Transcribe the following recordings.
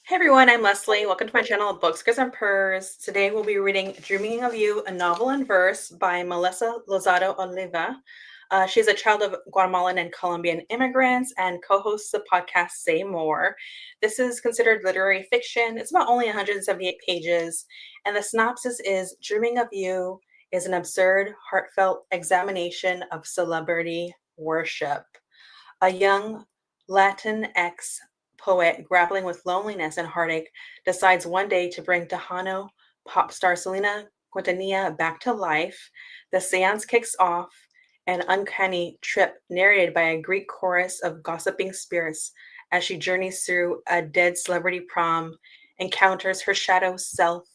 Hey everyone, I'm Leslie. Welcome to my channel, Books, Girls, and Purrs. Today we'll be reading Dreaming of You, a novel in verse by Melissa Lozada-Oliva. She's a child of Guatemalan and Colombian immigrants and co-hosts the podcast Say More. This is considered literary fiction. It's about only 178 pages, and the synopsis is Dreaming of You is an absurd, heartfelt examination of celebrity worship. A young Latinx poet grappling with loneliness and heartache decides one day to bring Tejano pop star Selena Quintanilla back to life. The seance kicks off an uncanny trip narrated by a Greek chorus of gossiping spirits as she journeys through a dead celebrity prom, encounters her shadow self,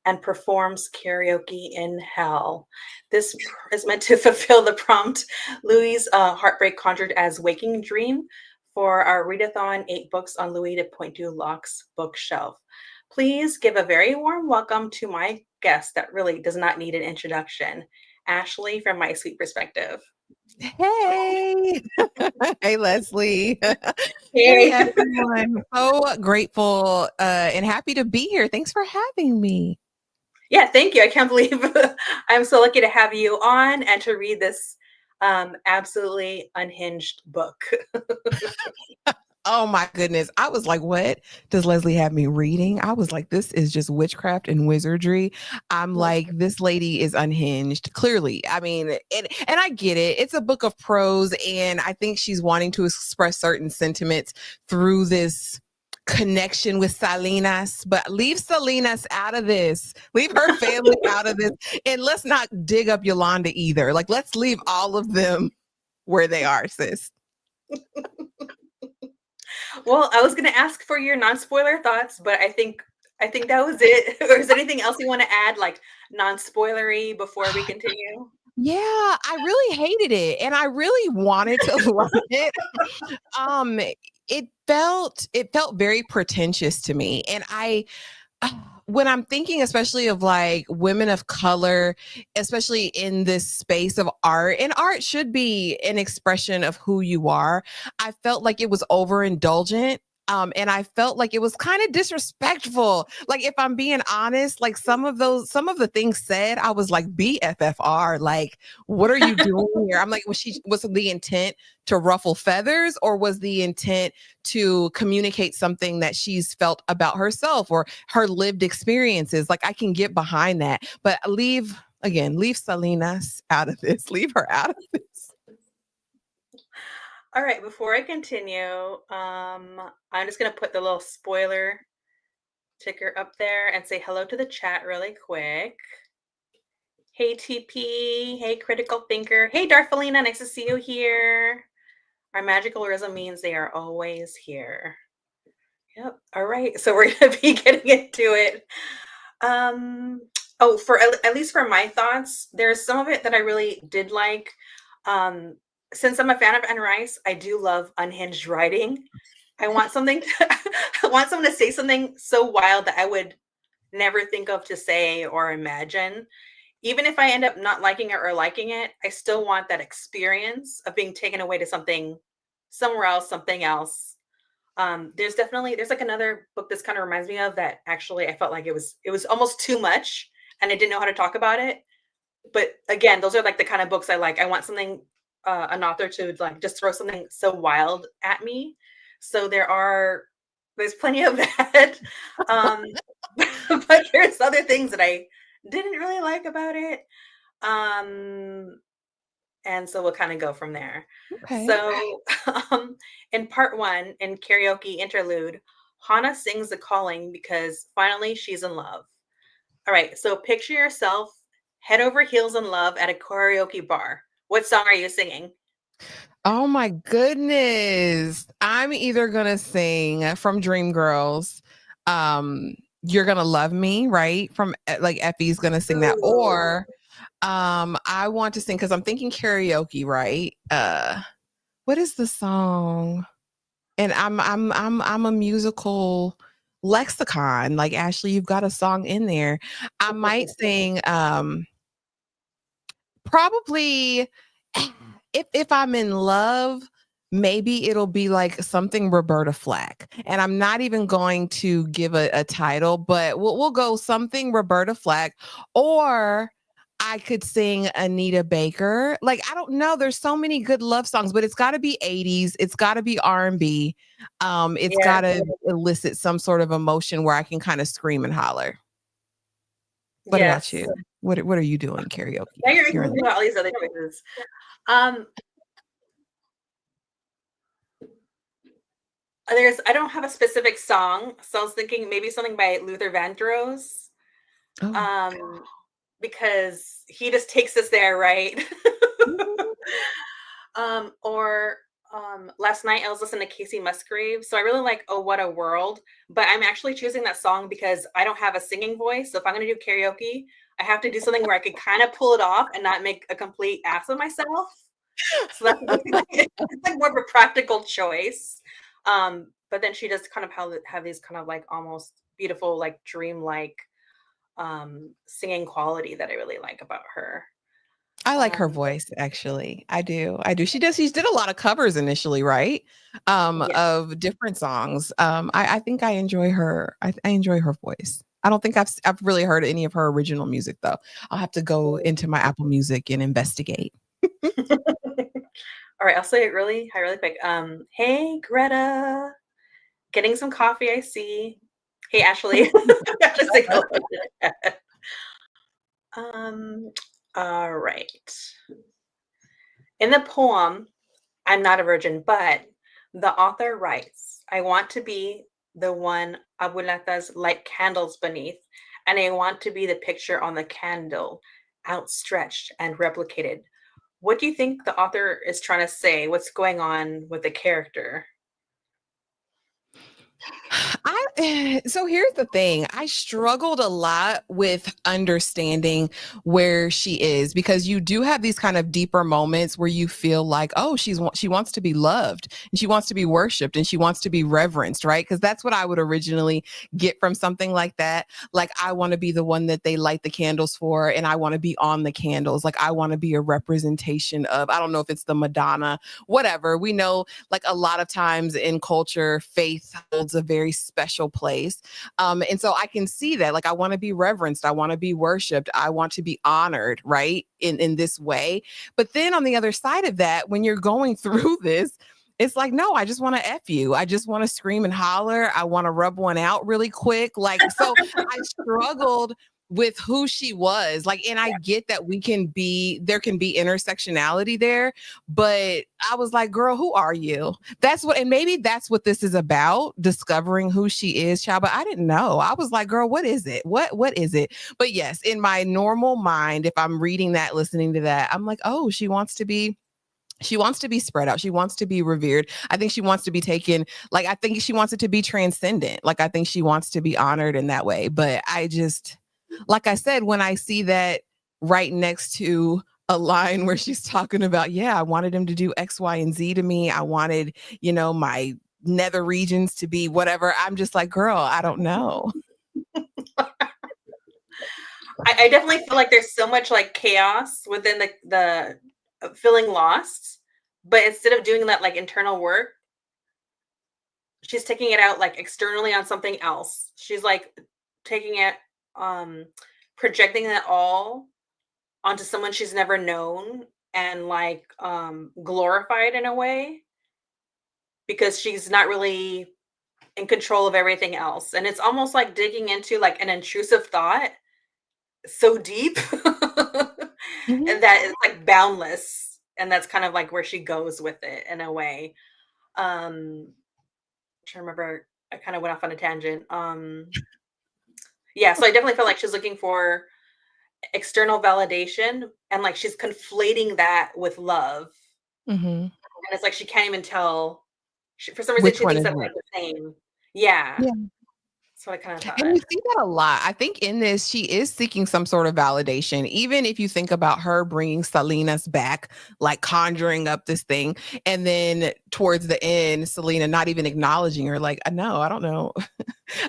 and performs karaoke in hell. This is meant to fulfill the prompt Louis' heartbreak conjured as waking dream for our readathon 8 books on Louis de Pointe-du-Lac's bookshelf. Please give a very warm welcome to my guest that really does not need an introduction, Ashley from My Sweet Perspective. Hey, hey, Leslie. Hey, Hey. everyone. So grateful and happy to be here. Thanks for having me. Yeah, thank you. I can't believe I'm so lucky to have you on and to read this absolutely unhinged book. Oh my goodness. I was like, what does Leslie have me reading? I was like, this is just witchcraft and wizardry. I'm like, this lady is unhinged. Clearly. I mean, and I get it. It's a book of prose, and I think she's wanting to express certain sentiments through this connection with Salinas, but leave Salinas out of this. Leave her family out of this. And let's not dig up Yolanda either. Like, let's leave all of them where they are, sis. Well, I was going to ask for your non-spoiler thoughts, but I think that was it. Or is there anything else you want to add, like non-spoilery, before we continue? Yeah, I really hated it, and I really wanted to love it. Um, it felt very pretentious to me, and when I'm thinking, especially of like women of color, especially in this space of art, and art should be an expression of who you are. I felt like it was overindulgent. And I felt like it was kind of disrespectful. Like, if I'm being honest, like some of the things said, I was like, BFFR, like, what are you doing here? I'm like, was the intent to ruffle feathers, or was the intent to communicate something that she's felt about herself or her lived experiences? Like, I can get behind that, but leave Salinas out of this. Leave her out of this. All right, before I continue, I'm just going to put the little spoiler ticker up there and say hello to the chat really quick. Hey TP, hey Critical Thinker, hey Darfelina, nice to see you here. Our magical rhythm means they are always here. Yep. All right. So we're going to be getting into it. For at least for my thoughts, there's some of it that I really did like. Um, since I'm a fan of Anne Rice, I do love unhinged writing. I want something I want someone to say something so wild that I would never think of to say or imagine. Even if I end up not liking it or liking it, I still want that experience of being taken away to something somewhere else, something else. There's like another book this kind of reminds me of that actually I felt like it was almost too much and I didn't know how to talk about it. But again, those are like the kind of books I like. I want something an author to like just throw something so wild at me. So there's plenty of that. Um, but there's other things that I didn't really like about it. Um, and so we'll kind of go from there. Okay. So, in part one, in karaoke interlude, Hana sings The Calling because finally she's in love. All right, so picture yourself head over heels in love at a karaoke bar. What song are you singing? Oh my goodness. I'm either gonna sing from Dreamgirls, You're Gonna Love Me, right? From like Effie's gonna sing that, Ooh. or I want to sing because I'm thinking karaoke, right? What is the song? And I'm a musical lexicon. Like, Ashley, you've got a song in there. I might sing probably if I'm in love, maybe it'll be like something Roberta Flack. And I'm not even going to give a title, but we'll go something Roberta Flack, or I could sing Anita Baker. Like, I don't know. There's so many good love songs, but it's got to be 80s. It's got to be R&B. It's Yeah. got to elicit some sort of emotion where I can kind of scream and holler. What about Yes. you? What are you doing karaoke? Now you're thinking about all these other choices. I don't have a specific song, so I was thinking maybe something by Luther Vandross. Oh. Because he just takes us there, right? Or last night I was listening to Casey Musgrave, so I really like "Oh What a World," but I'm actually choosing that song because I don't have a singing voice. So if I'm going to do karaoke, I have to do something where I could kind of pull it off and not make a complete ass of myself. So that's it's like more of a practical choice. But then she does kind of have these kind of like almost beautiful, like dreamlike singing quality that I really like about her. I like her voice, actually. I do. She did a lot of covers initially, right? Yeah. Of different songs. I think I enjoy her. I enjoy her voice. I don't think I've really heard any of her original music though. I'll have to go into my Apple Music and investigate. All right, I'll say it really quick. Hey Greta, getting some coffee, I see. Hey Ashley. All right. In the poem, I'm not a virgin, but the author writes, I want to be the one abuelatas light candles beneath, and I want to be the picture on the candle, outstretched and replicated. What do you think the author is trying to say? What's going on with the character? So here's the thing. I struggled a lot with understanding where she is, because you do have these kind of deeper moments where you feel like, oh, she wants to be loved and she wants to be worshiped and she wants to be reverenced, right? Because that's what I would originally get from something like that. Like, I want to be the one that they light the candles for, and I want to be on the candles. Like, I want to be a representation of, I don't know if it's the Madonna, whatever. We know, like, a lot of times in culture, faith holds a very special place. And so I can see that, like, I want to be reverenced. I want to be worshiped. I want to be honored, right? In this way. But then on the other side of that, when you're going through this, it's like, no, I just want to F you. I just want to scream and holler. I want to rub one out really quick. Like, so I struggled with who she was. Like, and I get that there can be intersectionality there, but I was like, girl, who are you? And maybe that's what this is about, discovering who she is, child. But I didn't know. I was like, girl, what is it? What is it? But yes, in my normal mind, if I'm reading that, listening to that, I'm like, oh, she wants to be spread out. She wants to be revered. I think she wants to be taken. Like, I think she wants it to be transcendent. Like, I think she wants to be honored in that way. But I just, like I said, when I see that right next to a line where she's talking about, yeah, I wanted him to do X, Y, and Z to me. I wanted, my nether regions to be whatever. I'm just like, girl, I don't know. I definitely feel like there's so much like chaos within the feeling lost, but instead of doing that like internal work, she's taking it out like externally on something else. She's like taking it, projecting it all onto someone she's never known, and like glorified in a way, because she's not really in control of everything else. And it's almost like digging into like an intrusive thought so deep Mhm. and that it's like boundless. And that's kind of like where she goes with it in a way. Trying to remember, I kind of went off on a tangent. Yeah, so I definitely feel like she's looking for external validation, and like she's conflating that with love. Mhm. And it's like she can't even tell. For some reason, Which she one thinks is that's like it? the same. Yeah. Yeah. That's what I kind of And thought. you see that a lot. I think in this, she is seeking some sort of validation. Even if you think about her bringing Salinas back, like conjuring up this thing, and then towards the end, Selena not even acknowledging her, like, no, I don't know.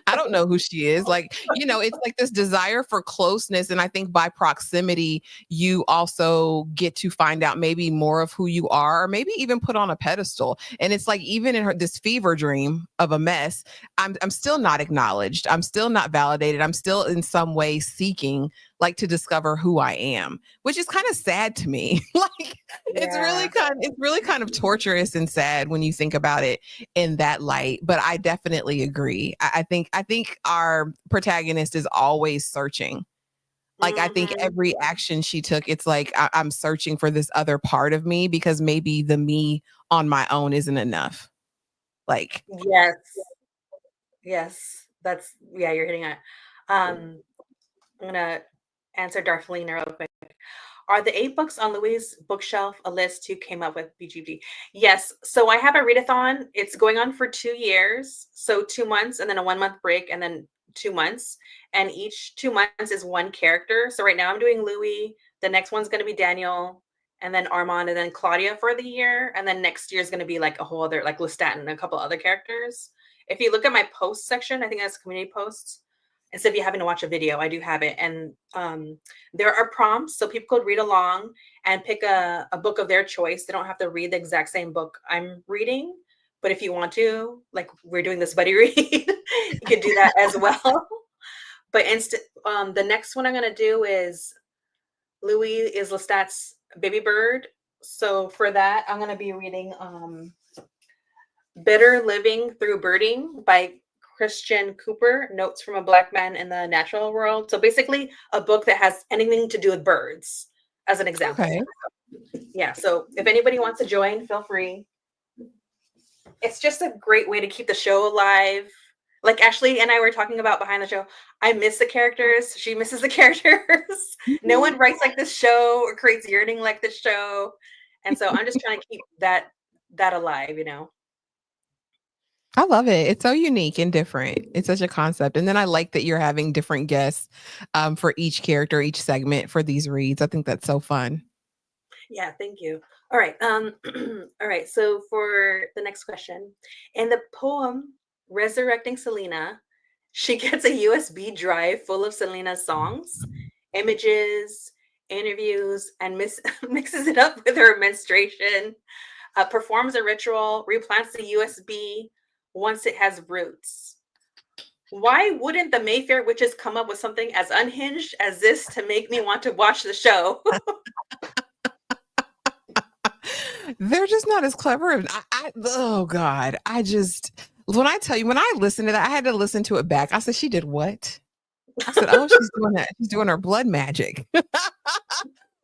I don't know who she is. Like, it's like this desire for closeness. And I think by proximity, you also get to find out maybe more of who you are, or maybe even put on a pedestal. And it's like, even in this fever dream of a mess, I'm still not acknowledged. I'm still not validated. I'm still in some way seeking like to discover who I am, which is kind of sad to me. Like Yeah. it's really kind of torturous and sad when you think about it in that light. But I definitely agree. I think our protagonist is always searching. Like I think Hmm. every action she took, it's like I'm searching for this other part of me because maybe the me on my own isn't enough. Like, Yes. Yes. That's yeah, you're hitting it. I'm gonna answer Darflina real quick. Are the 8 books on Louis' bookshelf a list you came up with, BGB? Yes. So I have a readathon. It's going on for 2 years. So 2 months and then a 1 month break and then 2 months. And each 2 months is one character. So right now I'm doing Louis. The next one's going to be Daniel and then Armand and then Claudia for the year. And then next year is going to be like a whole other, like Lestat and a couple other characters. If you look at my post section, I think that's community posts. Instead of you having to watch a video, I do have it. And there are prompts so people could read along and pick a book of their choice. They don't have to read the exact same book I'm reading. But if you want to, like we're doing this buddy read, you could do that as well. But the next one I'm going to do is Louis is Lestat's Baby Bird. So for that, I'm going to be reading Better Living Through Birding by Christian Cooper, Notes from a Black Man in the Natural World. So basically, a book that has anything to do with birds, as an example. okay. Yeah. So if anybody wants to join, feel free. It's just a great way to keep the show alive. Like Ashley and I were talking about behind the show, I miss the characters. She misses the characters. No one writes like this show or creates yearning like this show. And so I'm just trying to keep that alive, you know. I love it. It's so unique and different. It's such a concept. And then I like that you're having different guests for each character, each segment for these reads. I think that's so fun. Yeah, thank you. All right. All right. So for the next question, in the poem Resurrecting Selena, she gets a USB drive full of Selena's songs, images, interviews, and mixes it up with her menstruation, performs a ritual, replants the USB once it has roots. Why wouldn't the Mayfair witches come up with something as unhinged as this to make me want to watch the show? They're just not as clever. Oh God. When I tell you, when I listened to that, I had to listen to it back. I said, she did what? I said, oh, she's doing that. She's doing her blood magic.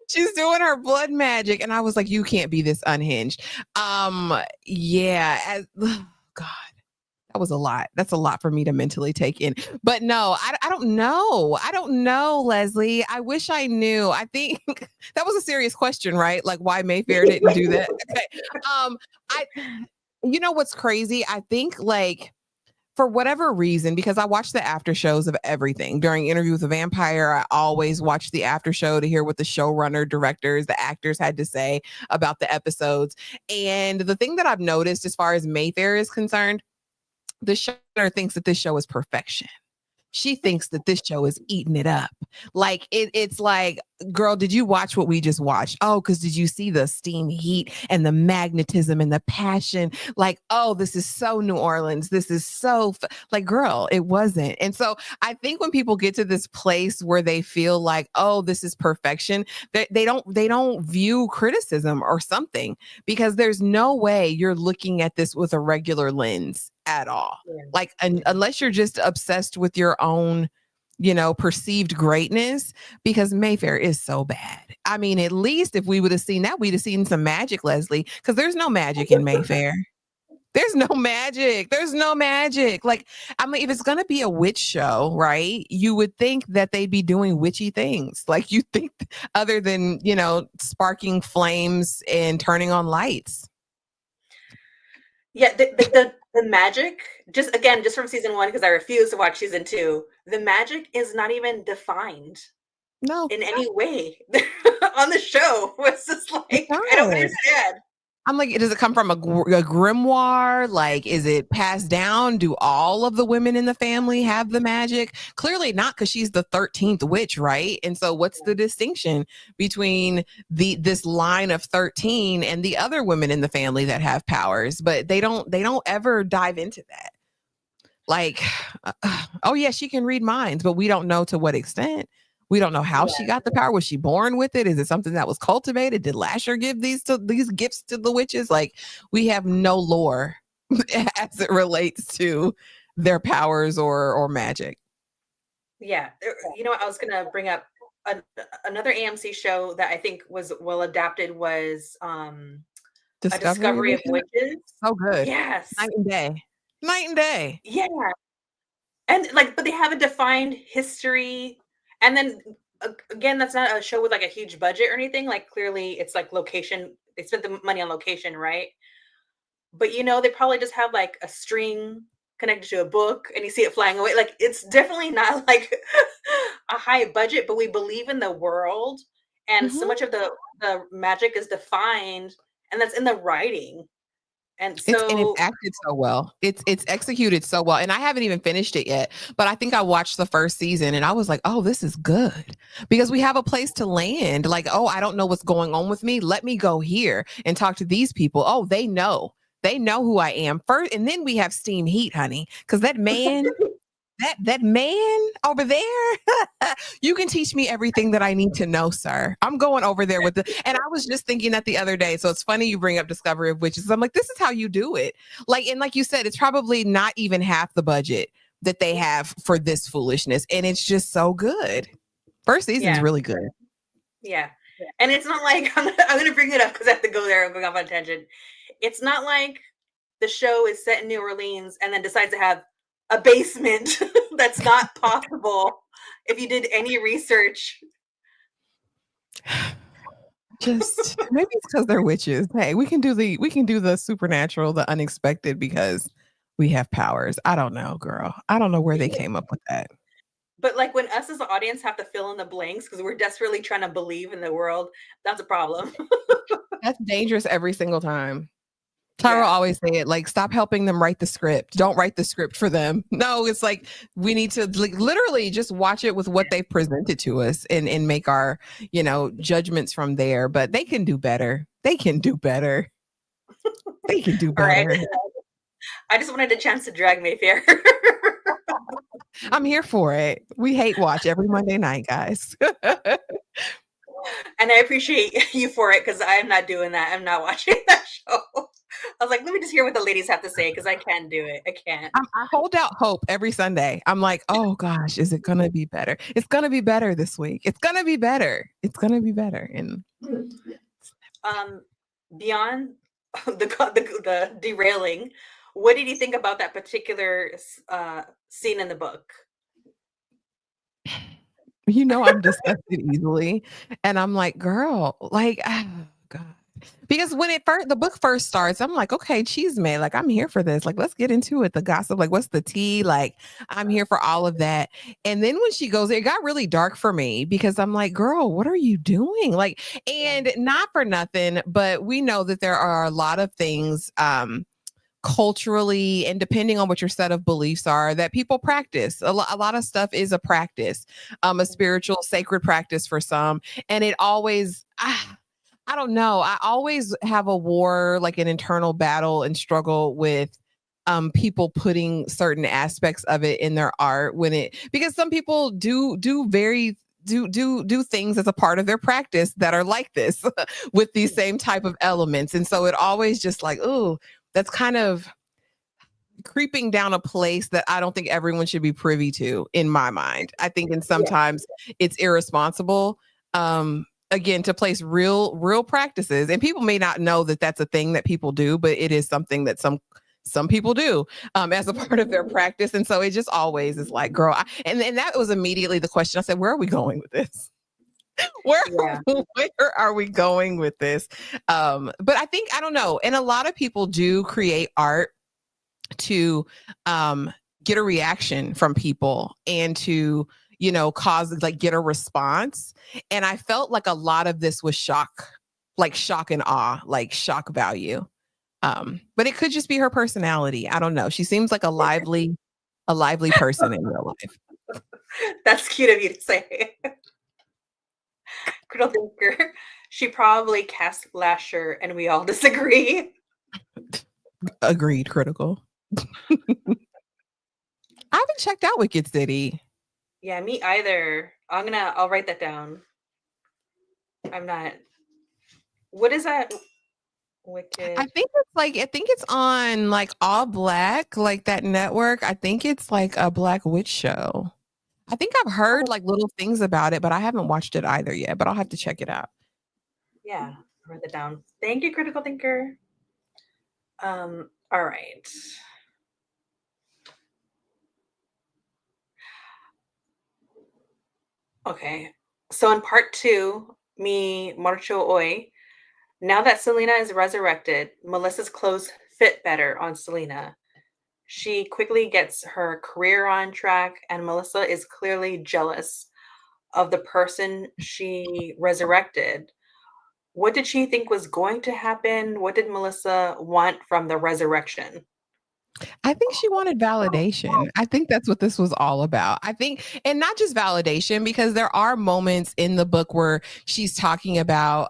She's doing her blood magic. And I was like, you can't be this unhinged. Yeah. Oh, God. That was a lot. That's a lot for me to mentally take in. But no, I don't know. I don't know, Leslie. I wish I knew. I think that was a serious question, right? Like why Mayfair didn't do that. Okay. I you know what's crazy? I think like for whatever reason, because I watch the after shows of everything during Interview with a Vampire, I always watch the after show to hear what the showrunner, directors, the actors had to say about the episodes. And the thing that I've noticed as far as Mayfair is concerned, the showrunner thinks that this show is perfection. She thinks that this show is eating it up. Like it's like, girl, did you watch what we just watched? Oh, because did you see the steam heat and the magnetism and the passion? Like, oh, this is so New Orleans. This is so like, girl, it wasn't. And so I think when people get to this place where they feel like, oh, this is perfection, they don't view criticism or something because there's no way you're looking at this with a regular lens at all. Yeah. Like unless you're just obsessed with your own, perceived greatness, because Mayfair is so bad. I mean, at least if we would have seen that, we'd have seen some magic, Leslie, because there's no magic in Mayfair. There's no magic. There's no magic. Like, I mean, if it's going to be a witch show, right, you would think that they'd be doing witchy things. Like you think other than, sparking flames and turning on lights. Yeah, the magic, just from season 1, because I refuse to watch season 2, the magic is not even defined No, in any way on the show. It's just it's like, I don't not. understand. I'm like, does it come from a grimoire? Like, is it passed down? Do all of the women in the family have the magic? Clearly not, because she's the 13th witch, right? And so, what's the distinction between this line of 13 and the other women in the family that have powers? But they don't ever dive into that. Like, oh yeah, she can read minds, but we don't know to what extent. We don't know how she got the power. Was she born with it? Is it something that was cultivated? Did Lasher give these gifts to the witches? Like, we have no lore as it relates to their powers or magic. Yeah. You know what? I was going to bring up another AMC show that I think was well adapted was A Discovery of Witches. So good. Yes. Night and day. Night and day. Yeah. And like, but they have a defined history. And then again, that's not a show with like a huge budget or anything. Like, clearly it's like location. They spent the money on location, right? But you know, they probably just have like a string connected to a book and you see it flying away. Like, it's definitely not like a high budget, but we believe in the world. And so much of the magic is defined, and that's in the writing. And so it's acted so well. It's executed so well. And I haven't even finished it yet, but I think I watched the first season and I was like, oh, this is good, because we have a place to land. Like, oh, I don't know what's going on with me. Let me go here and talk to these people. Oh, they know who I am first. And then we have steam heat, honey, because that man, that man over there, you can teach me everything that I need to know, sir. I'm going over there with and I was just thinking that the other day. So it's funny you bring up Discovery of Witches. I'm like, this is how you do it. Like, and like you said, it's probably not even half the budget that they have for this foolishness. And it's just so good. First season's really good. Yeah. And it's not like, I'm going to bring it up because I have to go there. I'm going off on a tangent. It's not like the show is set in New Orleans and then decides to have a basement. That's not possible if you did any research. Just maybe it's because they're witches. Hey, we can do the supernatural, the unexpected, because we have powers. I don't know, girl. I don't know where they came up with that. But like, when us as the audience have to fill in the blanks because we're desperately trying to believe in the world, that's a problem. That's dangerous every single time. Tyra always say it, like, stop helping them write the script. Don't write the script for them. No, it's like, we need to like literally just watch it with what they've presented to us and make our, judgments from there. But they can do better. They can do better. They can do better. Right. I just wanted a chance to drag Mayfair. I'm here for it. We hate watch every Monday night, guys. And I appreciate you for it, because I'm not doing that. I'm not watching that show. I was like, let me just hear what the ladies have to say, because I can't do it. I can't. I hold out hope every Sunday. I'm like, oh gosh, is it going to be better? It's going to be better this week. It's going to be better. It's going to be better. And beyond the derailing, what did you think about that particular scene in the book? I'm disgusted easily. And I'm like, girl, like, oh God. Because when the book first starts, I'm like, okay, Cheesemate, like, I'm here for this. Like, let's get into it. The gossip, like, what's the tea? Like, I'm here for all of that. And then when she goes, it got really dark for me, because I'm like, girl, what are you doing? Like, and not for nothing, but we know that there are a lot of things, culturally, and depending on what your set of beliefs are, that people practice. A lot of stuff is a practice, a spiritual, sacred practice for some. And it always, I don't know. I always have a war, like an internal battle and struggle with people putting certain aspects of it in their art because some people do things as a part of their practice that are like this with these same type of elements. And so it always just like, ooh, that's kind of creeping down a place that I don't think everyone should be privy to, in my mind. I think, and sometimes it's irresponsible, again, to place real practices. And people may not know that that's a thing that people do, but it is something that some people do as a part of their practice. And so it just always is like, girl, and that was immediately the question. I said, where are we going with this? Where are we going with this? But I think, I don't know. And a lot of people do create art to get a reaction from people and to, cause, like, get a response. And I felt like a lot of this was shock. like shock and awe, like shock value. But it could just be her personality. I don't know. She seems like a lively person in real life. That's cute of you to say. Critical thinker. She probably cast Lasher, and we all disagree. Agreed, critical. I haven't checked out Wicked City. Yeah, me either. I'll write that down. I'm not. What is that? Wicked. I think it's on like All Black, like that network. I think it's like a Black witch show. I think I've heard Oh, like little things about it, but I haven't watched it either yet, but I'll have to check it out. yeah, write that down. Thank you, critical thinker. All right. Okay. So in part two, me marcho hoy. Now that Selena is resurrected, Melissa's clothes fit better on Selena. She quickly gets her career on track, and Melissa is clearly jealous of the person she resurrected. What did she think was going to happen? What did Melissa want from the resurrection? I think she wanted validation. I think that's what this was all about. I think, and not just validation, because there are moments in the book where she's talking about,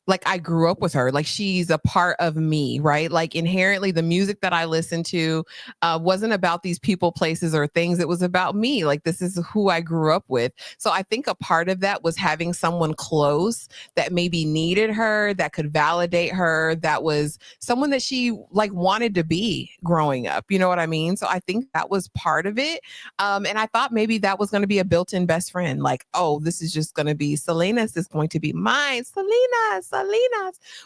like I grew up with her, like she's a part of me, right? Like inherently, the music that I listened to wasn't about these people, places, or things. It was about me. Like this is who I grew up with. So I think a part of that was having someone close that maybe needed her, that could validate her, that was someone that she like wanted to be growing up. You know what I mean? So I think that was part of it. And I thought maybe that was going to be a built-in best friend. Like, oh, this is just going to be Selena's is going to be mine. Selena's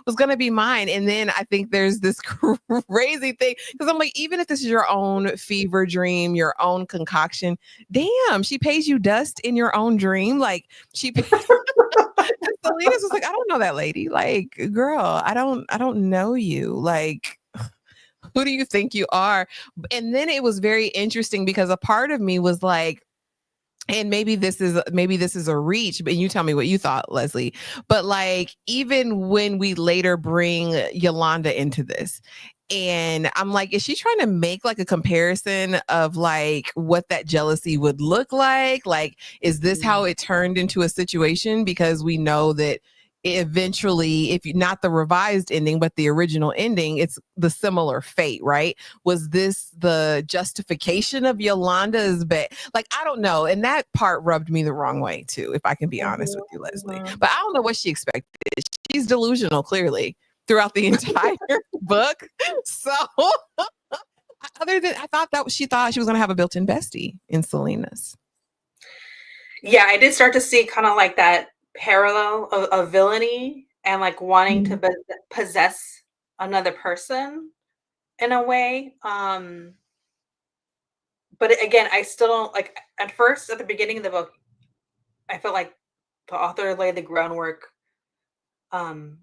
was going to be mine. And then I think there's this crazy thing because I'm like, even if this is your own fever dream, your own concoction, damn, she pays you dust in your own dream. Like she Selena's was like, I don't know that lady. Like, girl, I don't know you. Like, who do you think you are? And then it was very interesting because a part of me was like, and maybe this is a reach, but you tell me what you thought, Leslie. But like, even when we later bring Yolanda into this, and I'm like, is she trying to make like a comparison of like what that jealousy would look like? Like, is this how it turned into a situation? Because we know that eventually, if you not the revised ending, but the original ending, it's the similar fate, right? Was this the justification of Yolanda's like, I don't know. And that part rubbed me the wrong way too, if I can be honest with you, Leslie. But I don't know what she expected. She's delusional, clearly, throughout the entire book. So other than I thought that she thought she was gonna have a built-in bestie in Selena's. Yeah, I did start to see kind of like that parallel of villainy and like wanting to possess another person in a way. But again, I still don't like at first at the beginning of the book, I felt like the author laid the groundwork um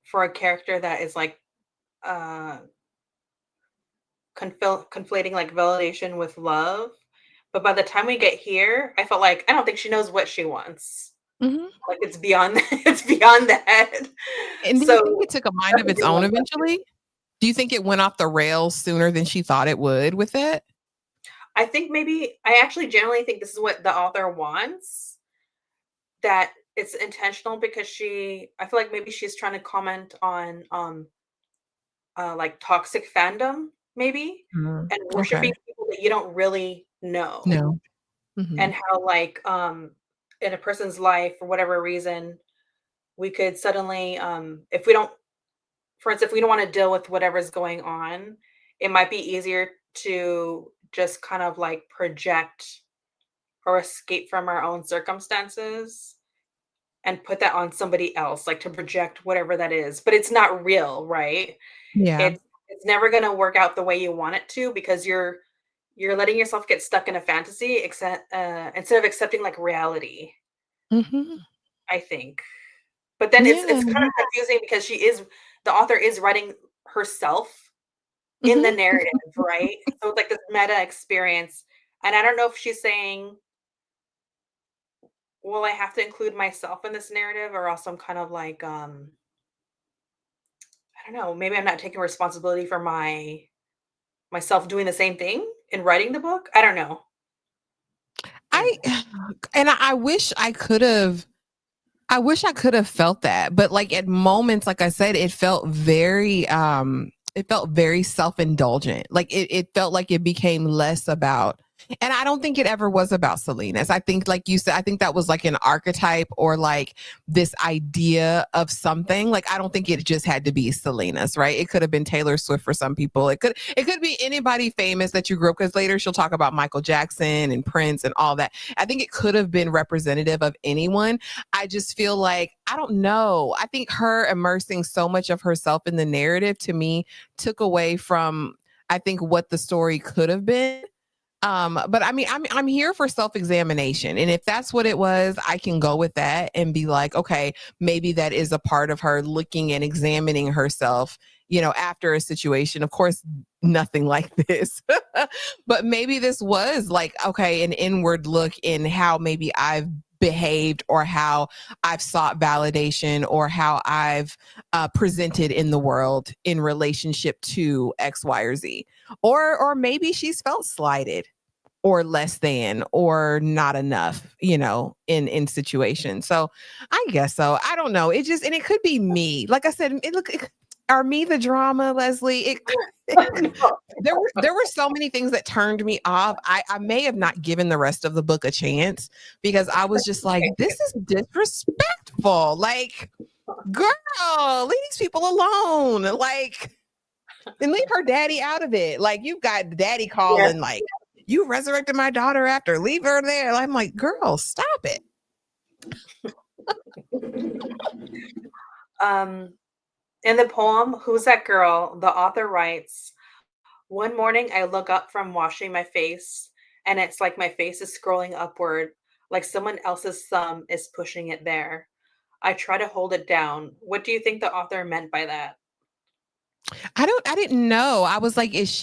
for a character that is like uh conflating like validation with love. But by the time we get here, I felt like I don't think she knows what she wants. Mhm. Like it's beyond it's beyond that. And do you think So it took a mind that's of a its good own one. eventually? Do you think it went off the rails sooner than she thought it would with it? I think maybe I actually generally think this is what the author wants, that it's intentional because I feel like maybe she's trying to comment on like toxic fandom maybe Mm, and okay. worshiping people that you don't really know No. and Mhm. how like in a person's life for whatever reason we could suddenly if we don't for instance if we don't want to deal with whatever's going on it might be easier to just kind of like project or escape from our own circumstances and put that on somebody else, like to project whatever that is. But it's not real, right? Yeah. It's never gonna work out the way you want it to because you're letting yourself get stuck in a fantasy except instead of accepting like reality, Mhm. I think. But then Yeah. it's kind of confusing because the author is writing herself in the Mhm. narrative, right? So it's like this meta experience. And I don't know if she's saying will I have to include myself in this narrative or else I'm kind of like, I don't know, maybe I'm not taking responsibility for myself doing the same thing in writing the book? I don't know. I Anyway. and I wish I could have felt that, but like at moments, like I said, it felt very self-indulgent. Like it felt like it became less about, and I don't think it ever was about Selena's. I think, like you said, I think that was like an archetype or like this idea of something. Like I don't think it just had to be Selena's, right? It could have been Taylor Swift for some people. It could be anybody famous that you grew up, because later she'll talk about Michael Jackson and Prince and all that. I think it could have been representative of anyone. I just feel like, I don't know. I think her immersing so much of herself in the narrative to me took away from, I think, what the story could have been. But I mean, I'm here for self-examination. And if that's what it was, I can go with that and be like, okay, maybe that is a part of her looking and examining herself, after a situation. Of course, nothing like this. But maybe this was like, okay, an inward look in how maybe I've behaved, or how I've sought validation, or how I've presented in the world in relationship to X, Y, or Z. Or maybe she's felt slighted or less than or not enough, in situations. So I guess so. I don't know. And it could be me. Like I said, are me the drama, Leslie? There were so many things that turned me off. I may have not given the rest of the book a chance, because I was just like, this is disrespectful. Like, girl, leave these people alone. Like, and leave her daddy out of it. Like, you've got daddy Yeah. calling, like, you resurrected my daughter after, leave her there. I'm like, girl, stop it. Um, in the poem, Who's That Girl? The author writes, one morning I look up from washing my face, and it's like my face is scrolling upward, like someone else's thumb is pushing it there. I try to hold it down. What do you think the author meant by that? I didn't know. I was like, is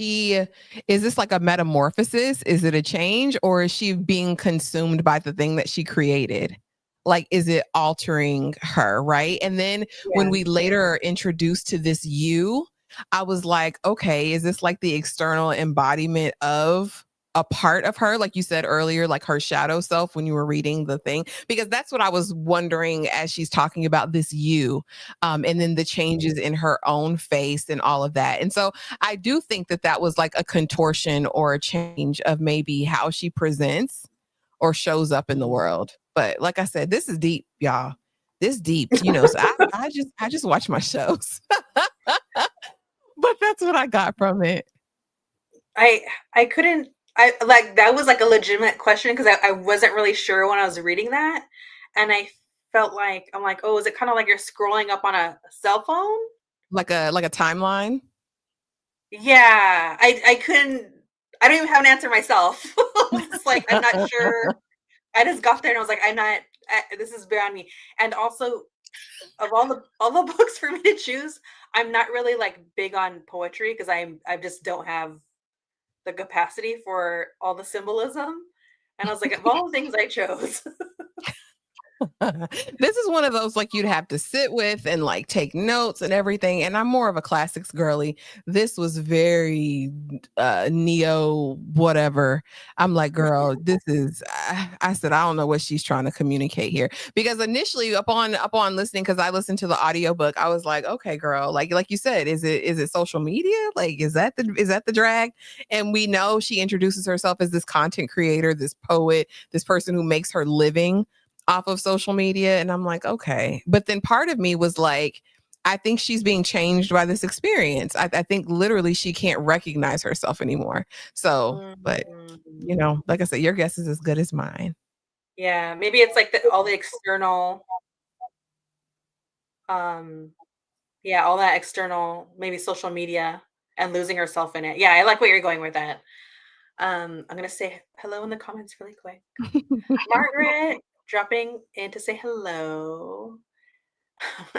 this like a metamorphosis? Is it a change, or is she being consumed by the thing that she created? Like, is it altering her? Right. And then when Yeah. we later are introduced to this you, I was like, okay, is this like the external embodiment of a part of her? Like you said earlier, like her shadow self when you were reading the thing, because that's what I was wondering as she's talking about this you, and then the changes in her own face and all of that. And so I do think that that was like a contortion or a change of maybe how she presents or shows up in the Mhm. world. But like I said, this is deep, y'all. This deep, so I just watch my shows. But that's what I got from it. I I couldn't I like that was like a legitimate question because I wasn't really sure when I was reading that. And I felt like I'm like, oh, is it kind of like you're scrolling up on a cell phone? Like a timeline. Yeah. I don't even have an answer myself. It's like I'm not sure. I just got there and I was like, I'm not this is beyond me. And also of all the books for me to choose, I'm not really like big on poetry because I just don't have the capacity for all the symbolism. And I was like, of all the things I chose. This is one of those like you'd have to sit with and like take notes and everything. And I'm more of a classics girly. This was very neo whatever. I'm like, girl, this is. I said, I don't know what she's trying to communicate here, because initially upon listening, because I listened to the audiobook, I was like, okay, girl, like you said, is it social media? Like, is that the drag? And we know she introduces herself as this content creator, this poet, this person who makes her living off of social media. And I'm like, okay. But then part of me was like, I think she's being changed by this experience. I think literally she can't recognize herself anymore. So, but Mhm. like I said, your guess is as good as mine. Yeah, maybe it's like all the external, um, yeah, all that external, maybe social media and losing herself in it. Yeah, I like what you're going with that. I'm gonna say hello in the comments really quick. Margaret dropping in to say hello.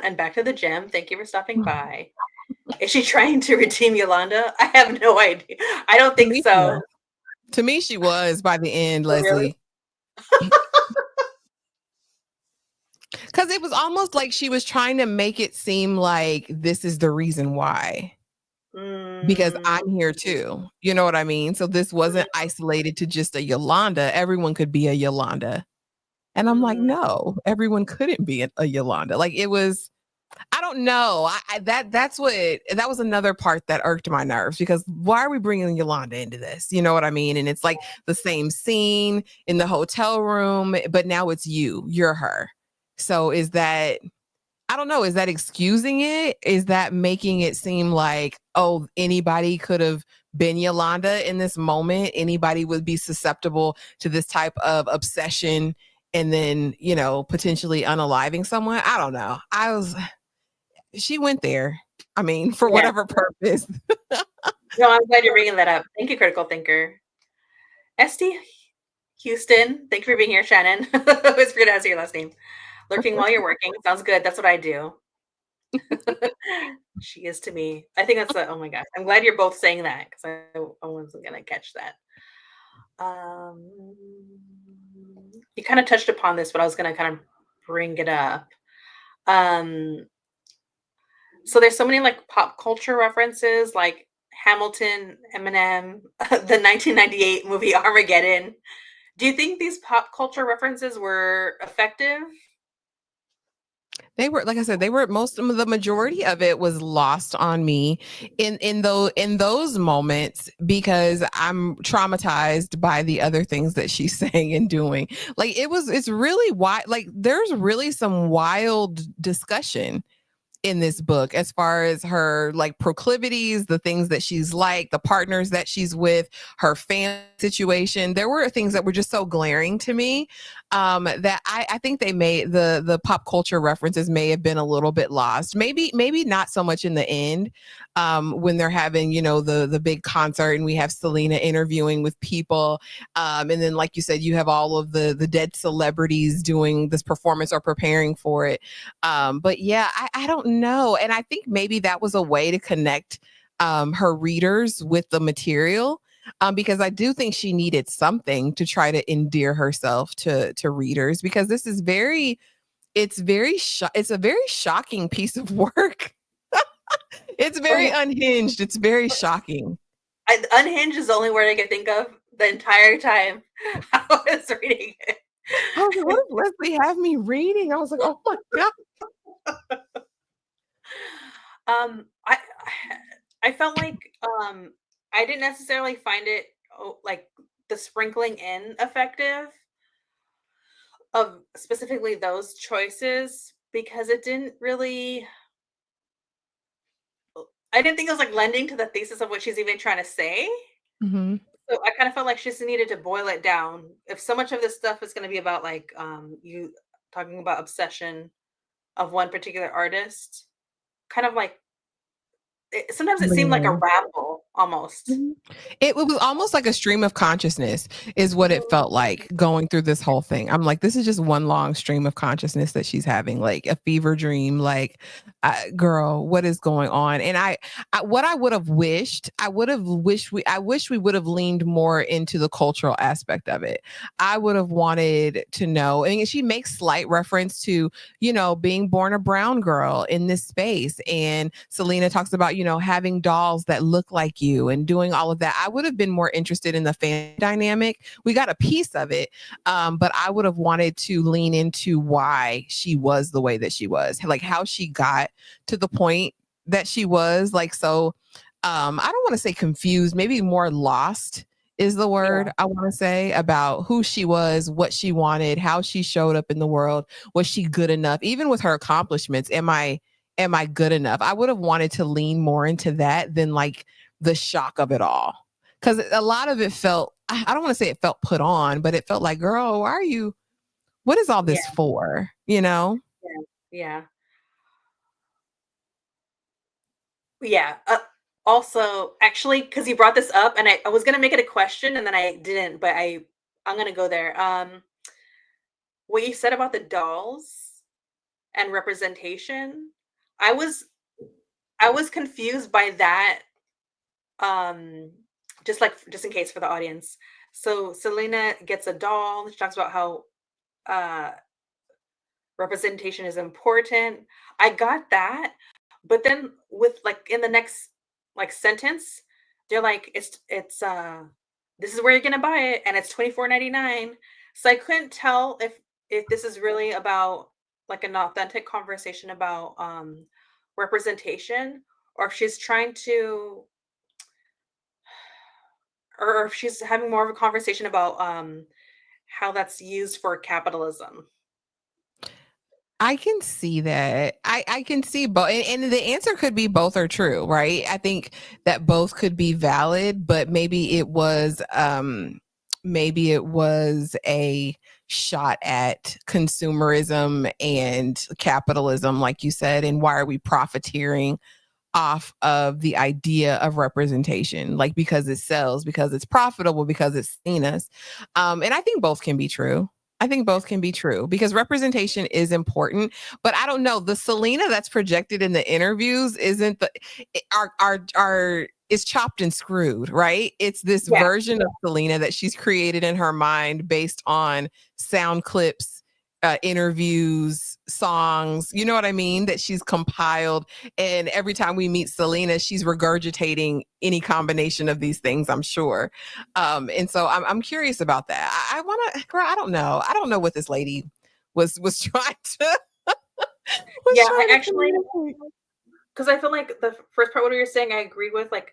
And back to the gym. Thank you for stopping by. Is she trying to redeem Yolanda? I have no idea. I don't To think me, she was. so. To me, she was by the end, Oh, really? Leslie. it was almost like she was trying to make it seem like this is the reason why. Because Mm, I'm here too. You know what I mean? So this wasn't isolated to just a Yolanda. Everyone could be a Yolanda. And I'm like, mm, no, everyone couldn't be a Yolanda. Like it was, I don't know. That was another part that irked my nerves because why are we bringing Yolanda into this? You know what I mean? And it's like the same scene in the hotel room, but now it's you're her. So is that, I don't know, is that excusing it? Is that making it seem like, oh, anybody could have been Yolanda in this moment? Anybody would be susceptible to this type of obsession and then, potentially unaliving someone? I don't know. She went there. I mean, for yeah. whatever purpose. No, I'm glad you're bringing that up. Thank you, Critical Thinker. Esty Houston, thank you for being here, Shannon. I always forget to ask your last name. Lurking while you're working. Sounds good. That's what I do. She is to me. I think that's oh my gosh. I'm glad you're both saying that because I wasn't gonna catch that. Um, you kind of touched upon this, but I was gonna kind of bring it up. Um, so there's so many like pop culture references, like Hamilton, Eminem, the 1998 movie Armageddon. Do you think these pop culture references were effective? They were, like I said, most of the majority of it was lost on me in those moments because I'm traumatized by the other things that she's saying and doing. Like it's really wide. Like there's really some wild discussion in this book as far as her like proclivities, the things that she's like, the partners that she's with, her family situation. There were things that were just so glaring to me that I think they made the pop culture references may have been a little bit lost. Maybe not so much in the end when they're having the big concert and we have Selena interviewing with people, and then like you said, you have all of the dead celebrities doing this performance or preparing for it. But yeah, I don't know. And I think maybe that was a way to connect her readers with the material. Because I do think she needed something to try to endear herself to readers because this is it's a very shocking piece of work. It's very Oh, unhinged. It's very shocking. unhinged is the only word I could think of the entire time I was reading it. I was like, what does Leslie have me reading? I was like, oh my God. I I felt like I didn't necessarily find it like the sprinkling in effective of specifically those choices because it didn't really I didn't think it was like lending to the thesis of what she's even trying to say. Mhm. So I kind of felt like she just needed to boil it down. If so much of this stuff is going to be about like you talking about obsession of one particular artist, kind of like sometimes it seemed like a ramble almost. Mhm. It was almost like a stream of consciousness is what it Mhm. felt like going through this whole thing. I'm like, this is just one long stream of consciousness that she's having, like a fever dream. Like, girl, what is going on? And what I would have wished, I wish we would have leaned more into the cultural aspect of it. I would have wanted to know. And she makes slight reference to, being born a brown girl in this space. And Selena talks about, having dolls that look like you and doing all of that. I would have been more interested in the family dynamic. We got a piece of it, but I would have wanted to lean into why she was the way that she was, like how she got to the point that she was. Like, so I don't want to say confused, maybe more lost is the Yeah. word I want to say about who she was, what she wanted, how she showed up in the world. Was she good enough? Even with her accomplishments, am I good enough? I would have wanted to lean more into that than like the shock of it all. Cause a lot of it felt, I don't want to say it felt put on, but it felt like, girl, what is all Yeah. this for? You know? Yeah. Yeah. Yeah. Also, actually, because you brought this up, and I was gonna make it a question, and then I didn't, but I'm gonna go there. What you said about the dolls and representation, I was I was confused by that. Um, just in case for the audience. So Selena gets a doll. She talks about how uh representation is important. I got that, but then with like in the next like sentence, they're like, it's this is where you're gonna buy it, and it's 24.99. So I couldn't tell if this is really about like an authentic conversation about representation, or if she's trying to, or if she's having more of a conversation about how that's used for capitalism. I can see that. I can see both. And the answer could be both are true, right? I think that both could be valid, but maybe it was a shot at consumerism and capitalism, like you said, and why are we profiteering off of the idea of representation, like because it sells, because it's profitable, because it's seen us. And I think both can be true. I think both can be true because representation is important, but I don't know. The Selena that's projected in the interviews isn't the are is chopped and screwed, right? It's this Yeah, version of Selena that she's created in her mind based on sound clips, interviews, songs. You know what I mean? That she's compiled, and every time we meet Selena, she's regurgitating any combination of these things, I'm sure. And so I'm curious about that. I want to, girl, I don't know what this lady was trying to was yeah. I trying to actually, communicate. because I feel like the first part what you're saying, I agree with. Like,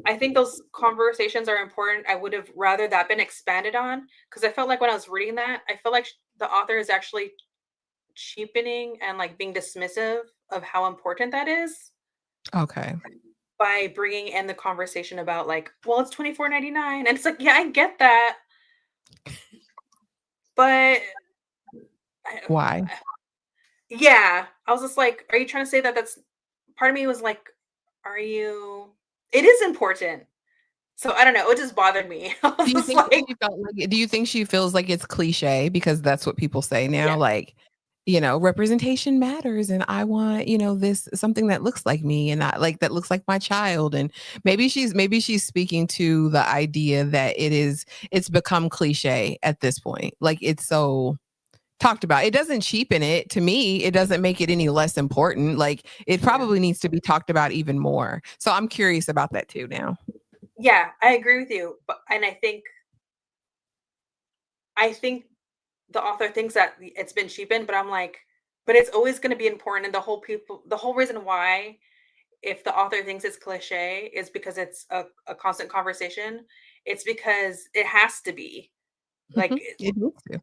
I think those conversations are important. I would have rather that been expanded on, because I felt like when I was reading that, I felt like the author is actually cheapening and like being dismissive of how important that is Okay. by bringing in the conversation about like, well, it's 24.99, and it's like, yeah, I get that, but Why? yeah, I was just like, are you trying to say that that's part of me was like, are you? It is important. So I don't know. It just bothered me. I was Do you just think like, she felt like do you think she feels like it's cliche because that's what people say yeah, now? Like, representation matters and I want, this something that looks like me and not like that looks like my child. And maybe she's speaking to the idea that it's become cliche at this point. Like it's so talked about. It doesn't cheapen it. To me, it doesn't make it any less important. Like it yeah, probably needs to be talked about even more. So I'm curious about that too now. yeah. I agree with you, but and I think the author thinks that it's been cheapened, but I'm like, but it's always going to be important, and the whole reason why, if the author thinks it's cliche, is because it's a constant conversation. It's because it has to be like It needs to.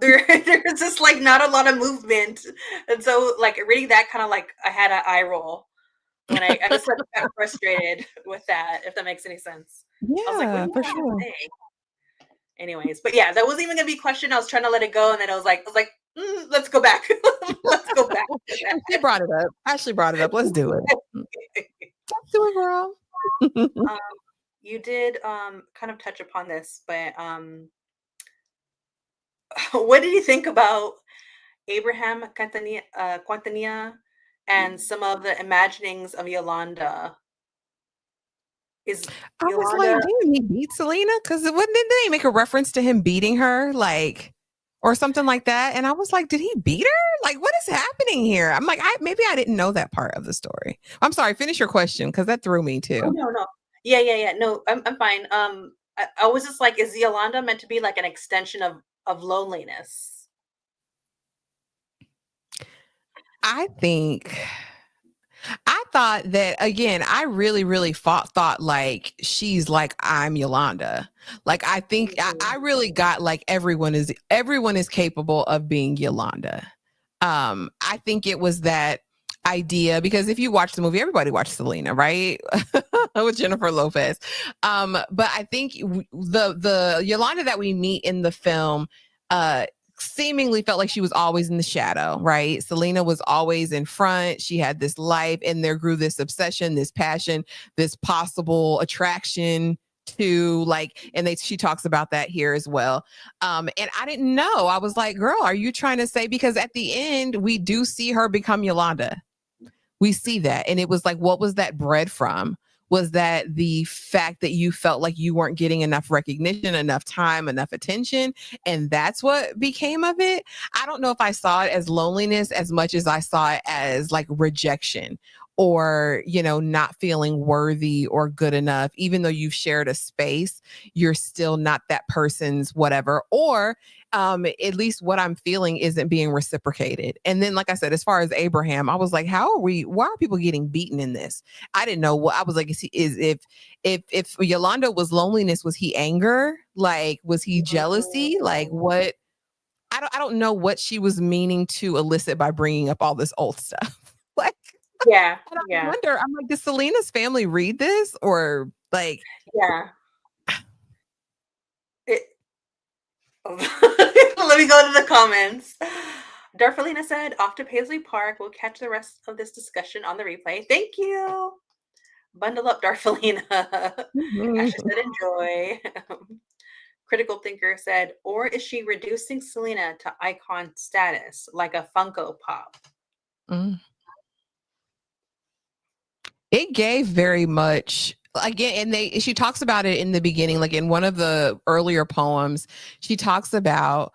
there's just like not a lot of movement, and so like reading that kind of like I had an eye roll when I just like got frustrated with that. If that makes any sense, I was like, what do Yeah, you for want me to sure. say? Anyways, but yeah, that wasn't even gonna be a question. I was trying to let it go, and then I was like, let's go back. Let's go back to She brought it up. Ashley brought it up. Let's do it. that. Let's do it, girl. um, you did kind of touch upon this, but what did you think about Abraham Quintanilla and some of the imaginings of Yolanda? Is I was Yolanda? like, didn't he beat Selena? Because didn't they make a reference to him beating her, like, or something like that? And I was like, did he beat her? Like, what is happening here? I'm like, maybe I didn't know that part of the story. I'm sorry. Finish your question because that threw me Oh too. no, no, yeah, yeah, yeah. No, I'm fine. I was just like, is Yolanda meant to be like an extension of loneliness? I think I thought that again, I really, really thought like she's like I'm Yolanda. Like I think I Mhm. really got like everyone is capable of being Yolanda. I think it was that idea because if you watch the movie, everybody watched Selena, right? With Jennifer Lopez. But I think the Yolanda that we meet in the film uh seemingly felt like she was always in the shadow, right? Selena was always in front. She had this life, and there grew this obsession, this passion, this possible attraction to like, and she talks about that here as well. And I didn't know. I was like, girl, are you trying to say because at the end we do see her become Yolanda? We see that. And it was like, what was that bred from? Was that the fact that you felt like you weren't getting enough recognition, enough time, enough attention? And that's what became of it. I don't know if I saw it as loneliness as much as I saw it as like rejection or, not feeling worthy or good enough. Even though you've shared a space, you're still not that person's whatever. Or at least what I'm feeling isn't being reciprocated. And then, like I said, as far as Abraham, I was like, why are people getting beaten in this? I didn't know what I was like, if Yolanda was loneliness, was he anger? Like, was he jealousy? Like what? I don't know what she was meaning to elicit by bringing up all this old stuff. Like, Yeah, and I yeah, wonder, I'm like, does Selena's family read this or like, yeah. It, let me go to the comments. Darfelina said, off to Paisley Park. We'll catch the rest of this discussion on the replay. Thank you. Bundle up, Darfelina. Ashley said, enjoy. Critical Thinker said, or is she reducing Selena to icon status like a Funko Pop? mm. It gave very much again, and she talks about it in the beginning, like in one of the earlier poems, she talks about,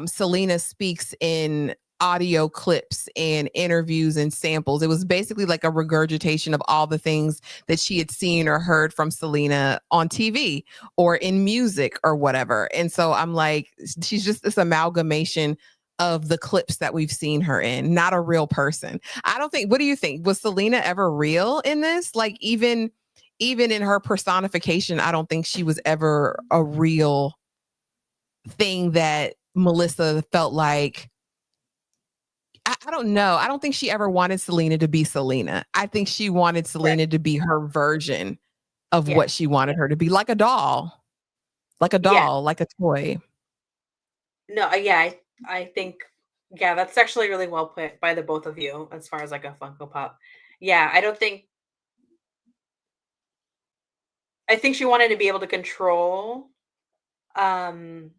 Selena speaks in audio clips and interviews and samples. It was basically like a regurgitation of all the things that she had seen or heard from Selena on TV or in music or whatever. And so I'm like, she's just this amalgamation of the clips that we've seen her in, not a real person. I don't think, what do you think? Was Selena ever real in this? Like even in her personification, I don't think she was ever a real thing that Melissa felt like. I don't know. I don't think she ever wanted Selena to be Selena. I think she wanted Right. Selena to be her version of Yeah. what she wanted her to be, like a doll, Yeah. like a toy. No, yeah, I think, yeah, that's actually really well put by the both of you as far as like a Funko Pop. Yeah, I think she wanted to be able to control um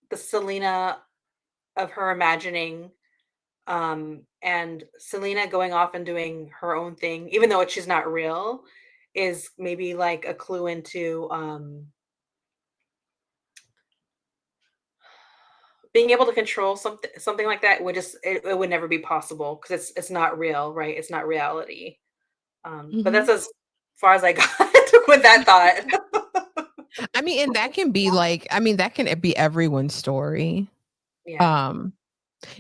the Selena of her imagining, and Selena going off and doing her own thing, even though she's not real, is maybe like a clue into being able to control something like that would it would never be possible because it's not real, right? It's not reality. But that's Mhm. as far as I got with that thought. I mean, and that can be like, I mean, that can be everyone's story. Yeah. Um,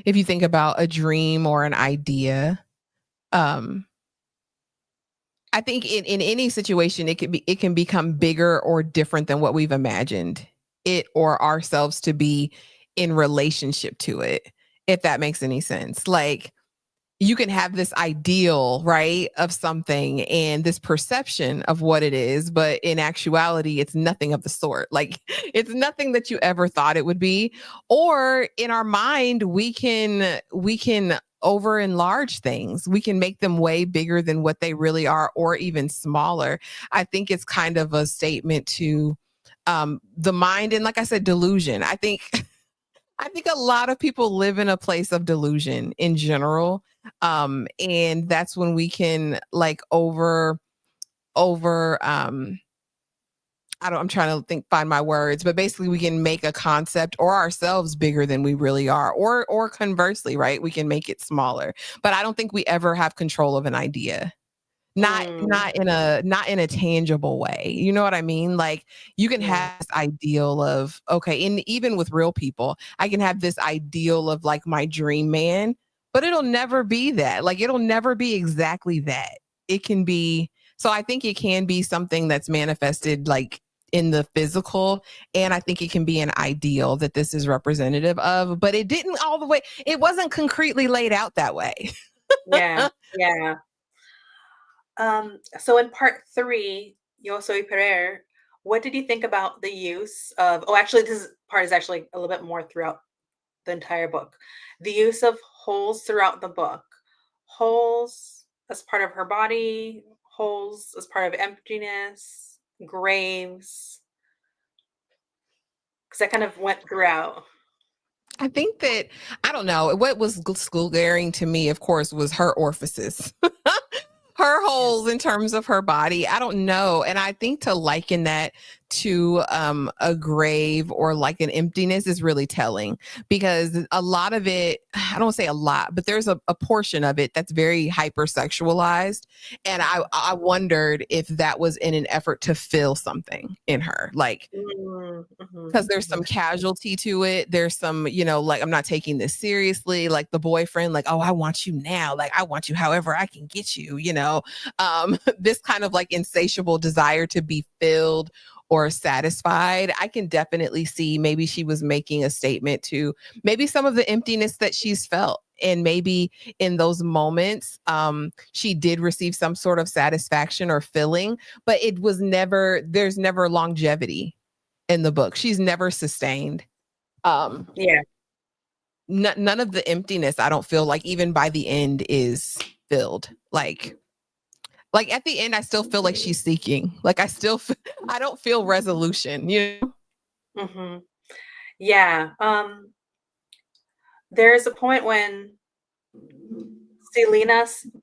if you think about a dream or an idea, um, I think in any situation, it can become bigger or different than what we've imagined it or ourselves to be in relationship to it, if that makes any sense. Like you can have this ideal, right, of something and this perception of what it is, but in actuality, it's nothing of the sort. Like it's nothing that you ever thought it would be. Or in our mind, we can over enlarge things. We can make them way bigger than what they really are, or even smaller. I think it's kind of a statement to the mind and, like I said, delusion. I think a lot of people live in a place of delusion in general. And that's when we can like over I'm trying to find my words, but basically we can make a concept or ourselves bigger than we really are, or conversely, right? We can make it smaller. But I don't think we ever have control of an idea. Not Mm, not in a tangible way. You know what I mean? Like you can yeah. have this ideal of, okay, and even with real people, I can have this ideal of like my dream man, but it'll never be that. Like it'll never be exactly that. It can be, so I think it can be something that's manifested like in the physical, and I think it can be an ideal that this is representative of, but it didn't all the way, it wasn't concretely laid out that way. Yeah. Yeah. So in part three, Yo soy Pereir, what did you think about the use of, oh, actually, part is actually a little bit more throughout the entire book. The use of holes throughout the book. Holes as part of her body, holes as part of emptiness, graves, because that kind of went throughout. I think that I don't know what was school glaring to me, of course, was her orifices. her holes Yes. in terms of her body. I don't know. And I think to liken that to a grave or like an emptiness is really telling, because a lot of it, I don't say a lot, but there's a portion of it that's very hypersexualized. And I wondered if that was in an effort to fill something in her. Like, Mm, mhm, because there's some mhm. casualty to it. There's some, like, I'm not taking this seriously. Like the boyfriend, like, oh, I want you now. Like, I want you however I can get you. This kind of like insatiable desire to be filled or satisfied. I can definitely see maybe she was making a statement to maybe some of the emptiness that she's felt. And maybe in those moments, she did receive some sort of satisfaction or filling, but there's never longevity in the book. She's never sustained. Um, Yeah. none of the emptiness, I don't feel like even by the end is filled. Like at the end, I still feel like she's seeking. Like I don't feel resolution. Mhm. Yeah, there's a point when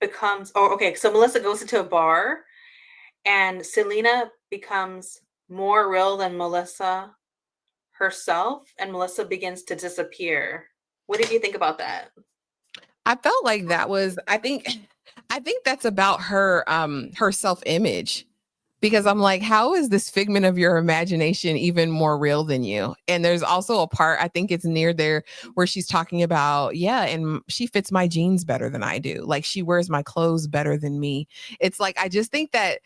becomes oh, okay, so Melissa goes into a bar, and Selena becomes more real than Melissa herself, and Melissa begins to disappear. What did you think about that? I felt like that was. I think that's about her self-image, because I'm like, how is this figment of your imagination even more real than you? And there's also a part, I think it's near there, where she's talking about, yeah, and she fits my jeans better than I do. Like she wears my clothes better than me. It's like, I just think that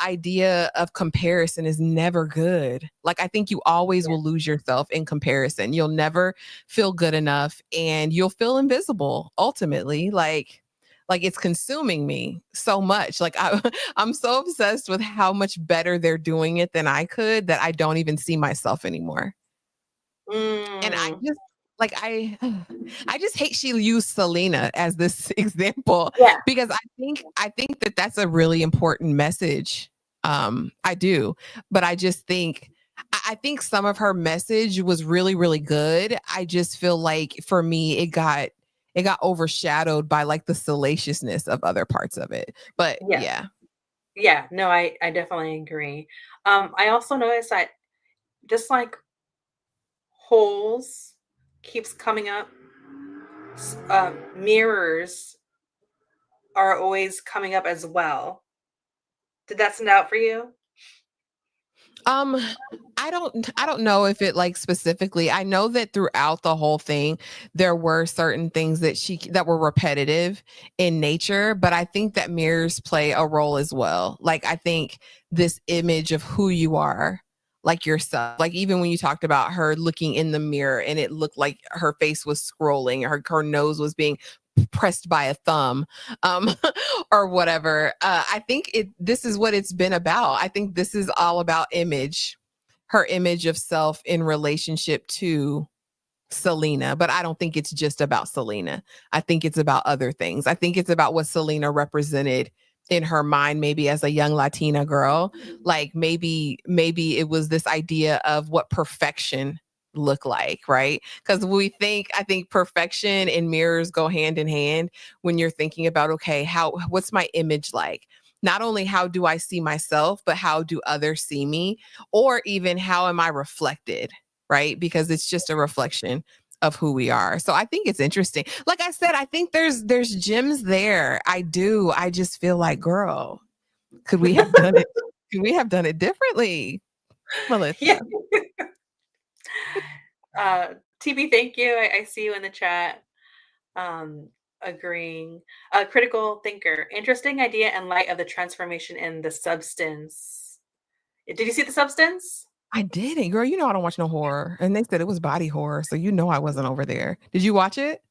idea of comparison is never good. Like I think you always Yeah. will lose yourself in comparison. You'll never feel good enough and you'll feel invisible ultimately. Like it's consuming me so much. Like I'm so obsessed with how much better they're doing it than I could that I don't even see myself anymore. And I Mm, just like I just hate she used Selena as this example, yeah, because I think that that's a really important message. I do, but I just think I think some of her message was really really good. I just feel like for me it got overshadowed by like the salaciousness of other parts of it. But yeah, yeah. yeah, no, I definitely agree. I also noticed that just like holes keeps coming up, mirrors are always coming up as well. Did that stand out for you? Um, I don't know if it like specifically. I know that throughout the whole thing, there were certain things that were repetitive in nature, but I think that mirrors play a role as well. Like I think this image of who you are, like yourself, like even when you talked about her looking in the mirror and it looked like her face was scrolling, her nose was being pressed by a thumb, um or whatever. I think this is what it's been about. I think this is all about image, her image of self in relationship to Selena. But I don't think it's just about Selena. I think it's about other things. I think it's about what Selena represented in her mind, maybe as a young Latina girl. Like maybe it was this idea of what perfection look like, right? Because I think perfection and mirrors go hand in hand when you're thinking about, okay, what's my image like? Not only how do I see myself, but how do others see me? Or even how am I reflected, right? Because it's just a reflection of who we are. So I think it's interesting. Like I said, I think there's gems there. I do. I just feel like, girl, could we have done it? Could we have done it differently, Yeah. Melissa? TB, thank you. I see you in the chat. Um, agreeing. Critical thinker. Interesting idea in light of the transformation in the substance. Did you see the substance? I didn't, girl. You know I don't watch no horror, and they said it was body horror, so I wasn't over there. Did you watch it?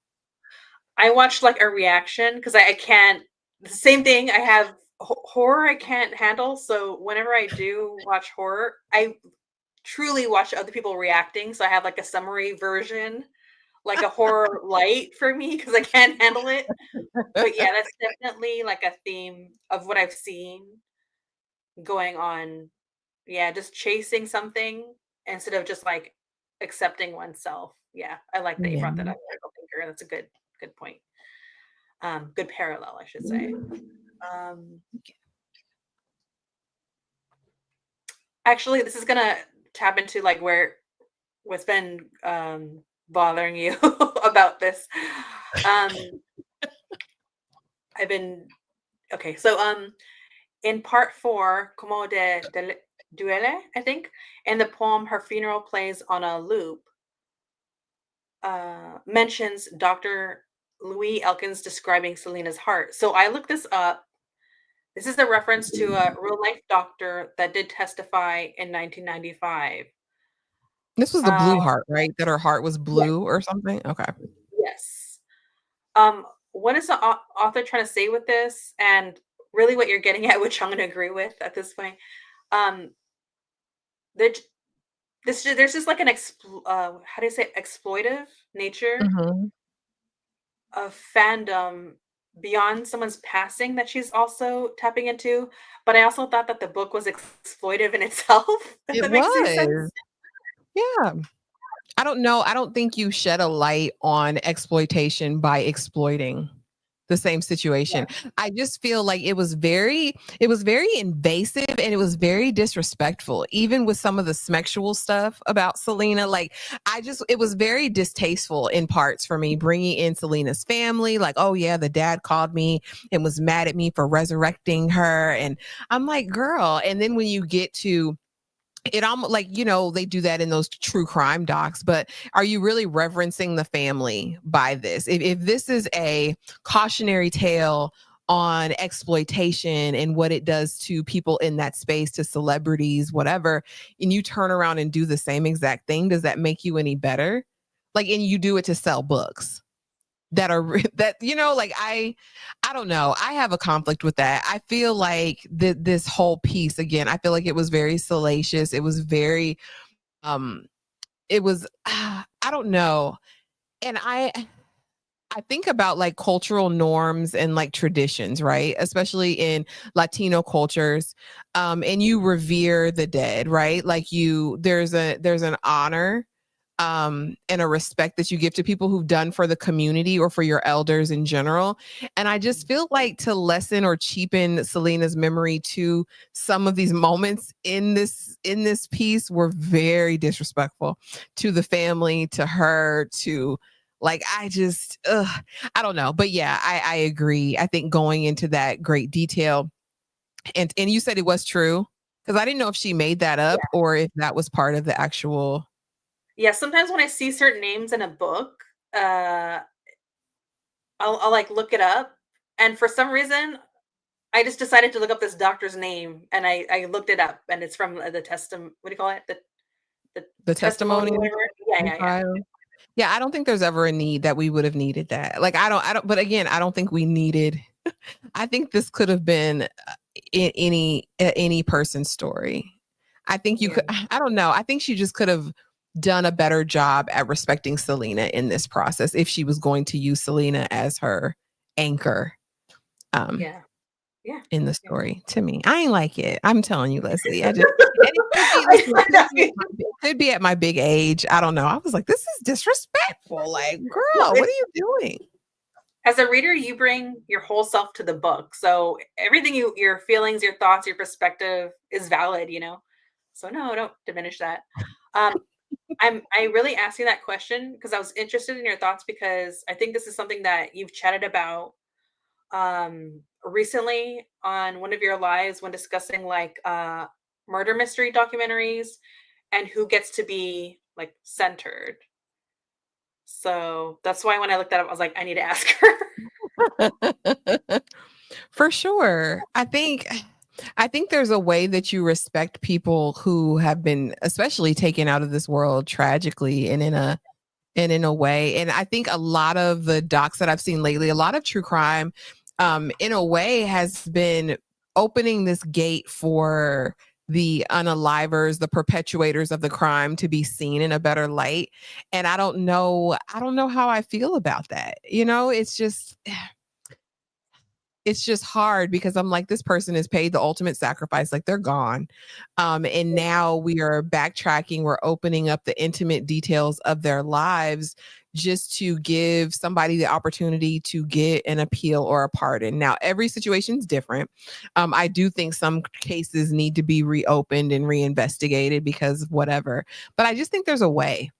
I watched like a reaction because I can't. The same thing. I have horror I can't handle. So whenever I do watch horror, I truly watch other people reacting. So I have like a summary version, like a horror light for me because I can't handle it. But yeah, that's definitely like a theme of what I've seen going on. Yeah, just chasing something instead of just like accepting oneself. Yeah, I like that you brought that Yeah. up, critical thinker. That's a good point. Good parallel, I should say. Um, actually, this is gonna tap into like what's been bothering you about this. Um, I've been okay. So in part four, Como de Duele, I think, in the poem, her funeral plays on a loop. Mentions Dr. Louis Elkins describing Selena's heart. So I looked this up. This is a reference to a real life doctor that did testify in 1995. This was the Uh, blue heart, right? That her heart was yes, blue or something? Okay. yes. What is the author trying to say with this? And really, what you're getting at, which I'm going to agree with at this point, um, there, there's just like an how do you say exploitive nature Mhm. of fandom beyond someone's passing that she's also tapping into. But I also thought that the book was exploitive in itself, if It that makes any sense. was. Yeah. I don't know. I don't think you shed a light on exploitation by exploiting the same situation. Yeah. I just feel like it was very invasive and it was very disrespectful, even with some of the smexual stuff about Selena. Like, it was very distasteful in parts for me, bringing in Selena's family. Like, oh yeah, the dad called me and was mad at me for resurrecting her. And I'm like, girl. And then when you get to it, almost like, they do that in those true crime docs, but are you really reverencing the family by this? If this is a cautionary tale on exploitation and what it does to people in that space, to celebrities, whatever, and you turn around and do the same exact thing, does that make you any better? Like, and you do it to sell books that are that, like, I don't know, I have a conflict with that. I feel like this whole piece, again, I feel like it was very salacious. It was very um it was I don't know. And I think about like cultural norms and like traditions, right? Especially in Latino cultures. And you revere the dead, right? Like, there's an honor and a respect that you give to people who've done for the community or for your elders in general. And I just feel like to lessen or cheapen Selena's memory to some of these moments in this piece were very disrespectful to the family, to her, to, like, I don't know. But yeah, I agree. I think going into that great detail, and you said it was true, because I didn't know if she made that up Yeah. or if that was part of the actual. Yeah. Sometimes when I see certain names in a book, uh, I'll like look it up. And for some reason, I just decided to look up this doctor's name and I looked it up and it's from the testim what do you call it? The The testimony, testimony whatever. Yeah, in yeah, yeah. trial. Yeah, I don't think there's ever a need that we would have needed that. Like, I don't, but again, I don't think we needed, I think this could have been any person's story. I think you Yeah. could, I don't know. I think she just could have done a better job at respecting Selena in this process if she was going to use Selena as her anchor. Um, Yeah. Yeah. in the Yeah. story to me. I ain't like it. I'm telling you, Leslie. And it could be, I listen, find that it could be at my big age. I don't know. I was like, this is disrespectful. Like, well, girl, what are it's you doing? as a reader, you bring your whole self to the book. So everything your feelings, your thoughts, your perspective is valid, you know? So no, don't diminish that. Um, I really asking that question because I was interested in your thoughts because I think this is something that you've chatted about recently on one of your lives when discussing like murder mystery documentaries and who gets to be like centered. So that's why when I looked at it, I was like, I need to ask her. For sure. I think there's a way that you respect people who have been especially taken out of this world tragically and in a way. And I think a lot of the docs that I've seen lately, a lot of true crime, in a way has been opening this gate for the unalivers, the perpetuators of the crime to be seen in a better light. And I don't know how I feel about that. It's just it's just hard because I'm like, this person has paid the ultimate sacrifice, like they're gone. And now we are backtracking, we're opening up the intimate details of their lives just to give somebody the opportunity to get an appeal or a pardon. Now, every situation's different. I do think some cases need to be reopened and reinvestigated because of whatever. But I just think there's a way.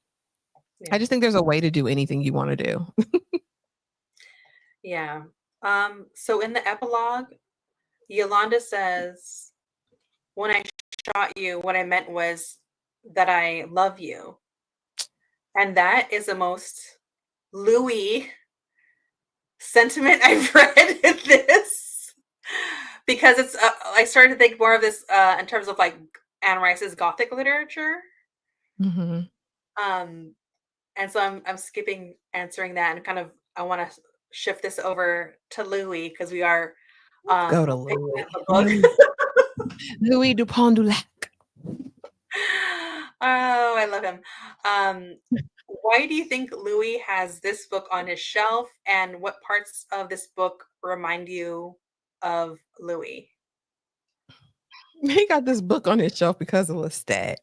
Yeah. I just think there's a way to do anything you want to do. Yeah. So in the epilogue, Yolanda says, when I shot you, what I meant was that I love you. And that is the most Louis sentiment I've read in this. Because it's, I started to think more of this in terms of like Anne Rice's Gothic literature. Mhm. Um, and so I'm skipping answering that and kind of, I want to shift this over to Louis because we are Go to picking Louis. up the book. Louis Dupont du Lac. Oh, I love him. Why do you think Louis has this book on his shelf, and what parts of this book remind you of Louis? He got this book on his shelf because of Lestat.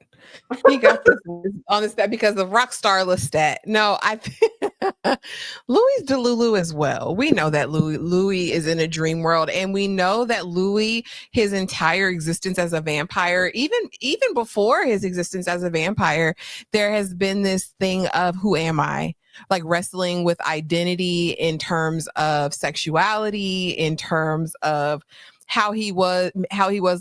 He got this on his stat because of Rockstar Lestat. No, Louis Delulu as well. We know that Louis is in a dream world, and we know that Louis, his entire existence as a vampire, even before his existence as a vampire, there has been this thing of who am I? Like wrestling with identity in terms of sexuality, in terms of how he was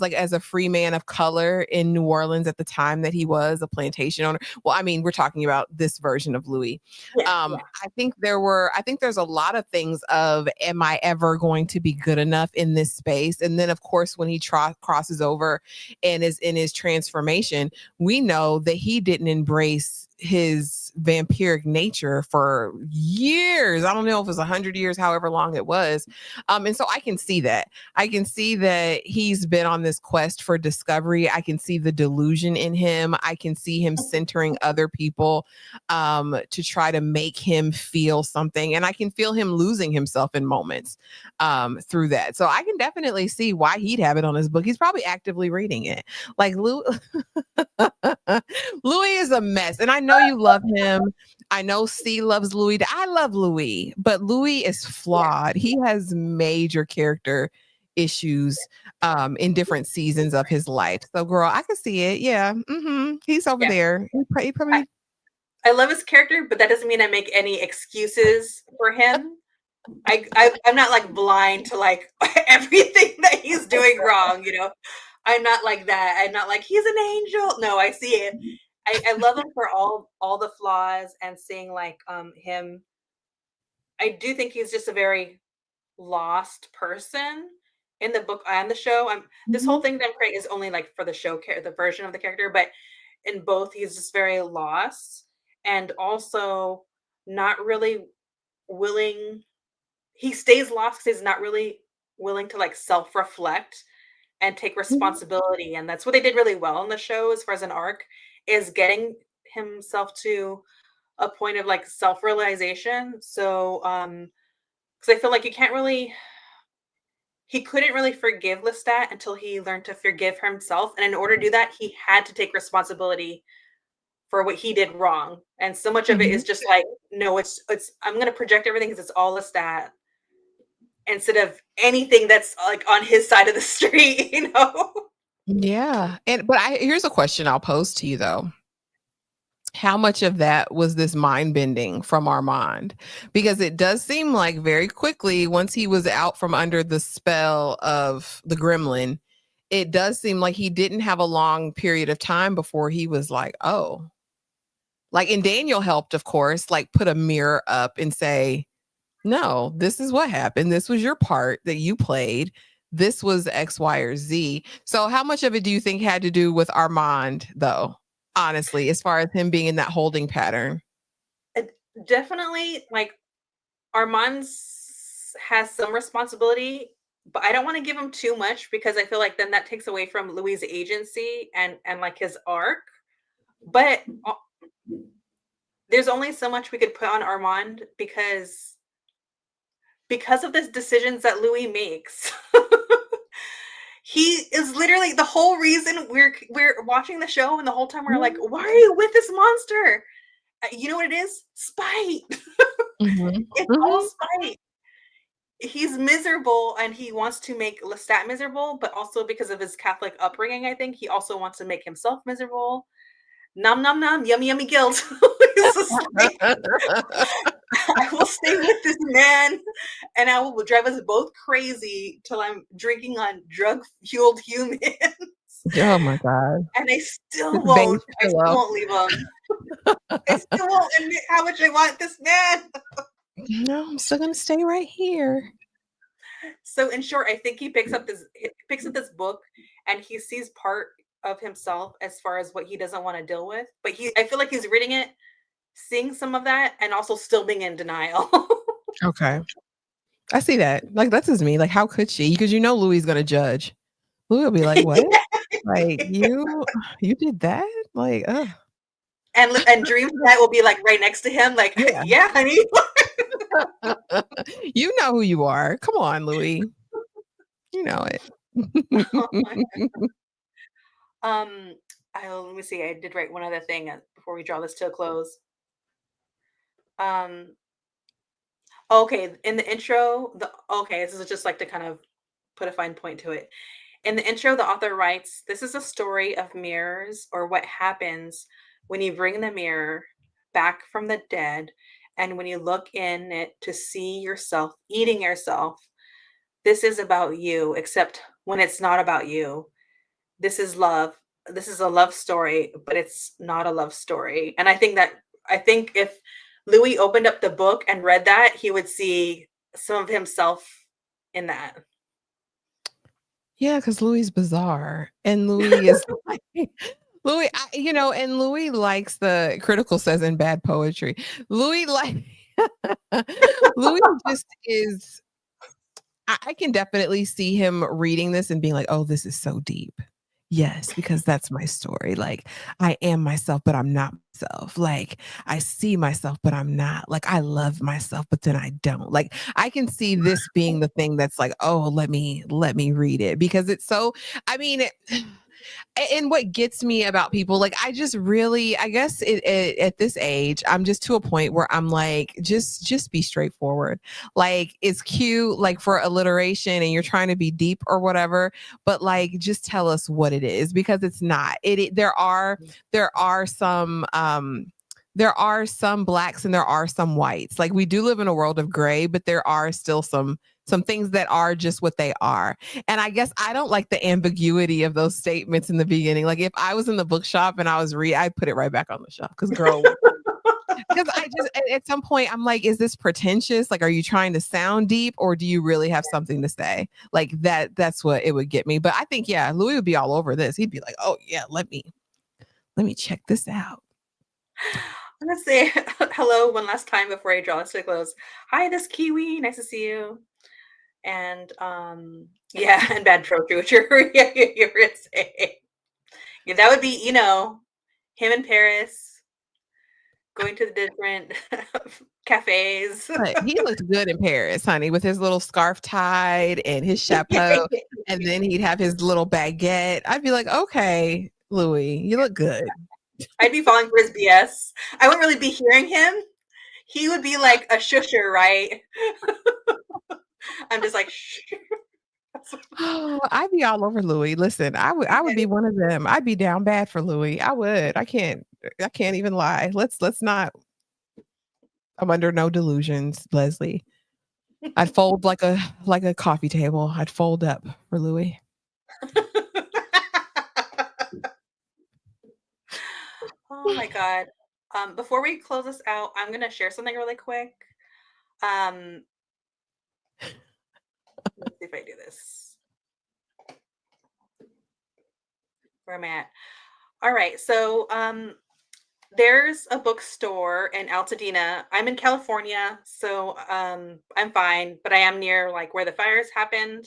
like as a free man of color in New Orleans at the time that he was a plantation owner. Well, I mean, we're talking about this version of Louis. Yeah, yeah. I think there's a lot of things of am I ever going to be good enough in this space? And then of course when he crosses over and is in his transformation, we know that he didn't embrace his vampiric nature for years. I don't know if it was 100 years, however long it was. And so I can see that. I can see that he's been on this quest for discovery. I can see the delusion in him. I can see him centering other people to try to make him feel something. And I can feel him losing himself in moments through that. So I can definitely see why he'd have it on his book. He's probably actively reading it. Like Louis is a mess. And I know you love him. I know C loves Louis. I love Louis, but Louis is Yeah. flawed. He has major character issues in different seasons of his life. So girl, I can see it. Yeah. He's over Yeah. there. He probably I love his character, but that doesn't mean I make any excuses for him. I'm not like blind to like everything that he's doing wrong, you know. I'm not like that. I'm not like he's an angel. No, I see it. I love him for all the flaws and seeing like him. I do think he's just a very lost person in the book and the show. This whole Mhm. thing that I'm creating is only like for the show, the version of the character, but in both, he's just very lost and also not really willing. He stays lost because he's not really willing to like self-reflect and take Mhm. responsibility. And that's what they did really well in the show as far as an arc is getting himself to a point of like self-realization. So because I feel like you can't really he couldn't really forgive Lestat until he learned to forgive himself. And in order to do that, he had to take responsibility for what he did wrong. And so much of it is Mhm. just like, no, it's I'm gonna project everything because it's all Lestat instead of anything that's like on his side of the street, you know? Yeah. Here's a question I'll pose to you though. How much of that was this mind bending from Armand? Because it does seem like very quickly, once he was out from under the spell of the gremlin, it does seem like he didn't have a long period of time before he was like, oh, like, and Daniel helped, of course, like put a mirror up and say, no, this is what happened. This was your part that you played. This was X, Y, or Z. So, how much of it do you think had to do with Armand, though? Honestly, as far as him being in that holding pattern. And definitely like Armand's has some responsibility, but I don't want to give him too much because I feel like then that takes away from Louis' agency and like his arc. But there's only so much we could put on Armand because because of the decisions that Louis makes. He is literally the whole reason we're watching the show, and the whole time we're like, why are you with this monster? You know what it is? Spite. Mhm. It's all Mhm. spite. He's miserable and he wants to make Lestat miserable, but also because of his Catholic upbringing, I think he also wants to make himself miserable. Nom nom nom, yummy yummy guilt. It's just like, I will stay with this man and I will drive us both crazy till I'm drinking on drug fueled humans. Oh my god. And This beige I still pillow. won't leave him. I still won't admit how much I want this man. No, I'm still gonna stay right here. So in short, I think he picks up this book and he sees part of himself as far as what he doesn't want to deal with. But I feel like he's reading it, seeing some of that, and also still being in denial. Okay. I see that. Like, that's just me. Like, how could she? Because you know Louis is gonna judge. Louis will be like, "What? Like, you did that? Like, ugh." And Dream Tonight will be like right next to him, like, Yeah. yeah, honey. You know who you are. Come on, Louis. You know it. um, let me see. I did write one other thing before we draw this to a close. Um, okay, in the intro, this is just like to kind of put a fine point to it. In the intro, the author writes, "This is a story of mirrors, or what happens when you bring the mirror back from the dead, and when you look in it to see yourself eating yourself. This is about you, except when it's not about you. This is love. This is a love story, but it's not a love story." And I think if Louis opened up the book and read that, he would see some of himself in that. Yeah, because Louis is bizarre, and Louis is like Louis, and Louis likes the critical says in bad poetry. Louis like Louis just is I can definitely see him reading this and being like, "Oh, this is so deep." Yes, because that's my story. Like, I am myself, but I'm not myself. Like, I see myself, but I'm not. Like, I love myself, but then I don't. Like, I can see this being the thing that's like, "Oh, let me read it," because it's so I mean, and what gets me about people like I just really I guess at this age I'm just to a point where I'm like just be straightforward. Like it's cute like for alliteration and you're trying to be deep or whatever, but like just tell us what it is because it's not there are some blacks and there are some whites. Like we do live in a world of gray, but there are still some things that are just what they are. And I guess I don't like the ambiguity of those statements in the beginning. Like if I was in the bookshop and I was I'd put it right back on the shelf because girl, because I just at some point I'm like, is this pretentious? Like, are you trying to sound deep or do you really have something to say? Like that's what it would get me. But I think, yeah, Louis would be all over this. He'd be like, oh yeah, let me check this out. I'm gonna say hello one last time before I draw this to a close. Hi, this Kiwi. Nice to see you. And yeah, and bad poetry, which you're gonna say. Yeah, that would be, him in Paris, going to the different cafes. But he looked good in Paris, honey, with his little scarf tied and his chapeau, and then he'd have his little baguette. I'd be like, okay, Louis, you look good. I'd be falling for his BS. I wouldn't really be hearing him. He would be like a shusher, right? I'm just like, shh. Oh, I'd be all over Louis. Listen, I would be one of them. I'd be down bad for Louis. I would. I can't even lie. Let's not. I'm under no delusions, Leslie. I'd fold like a coffee table. I'd fold up for Louis. Oh my God. Before we close this out, I'm gonna share something really quick. Um, let's see if I do this. Where am I at? All right. So there's a bookstore in Altadena. I'm in California, so I'm fine, but I am near like where the fires happened.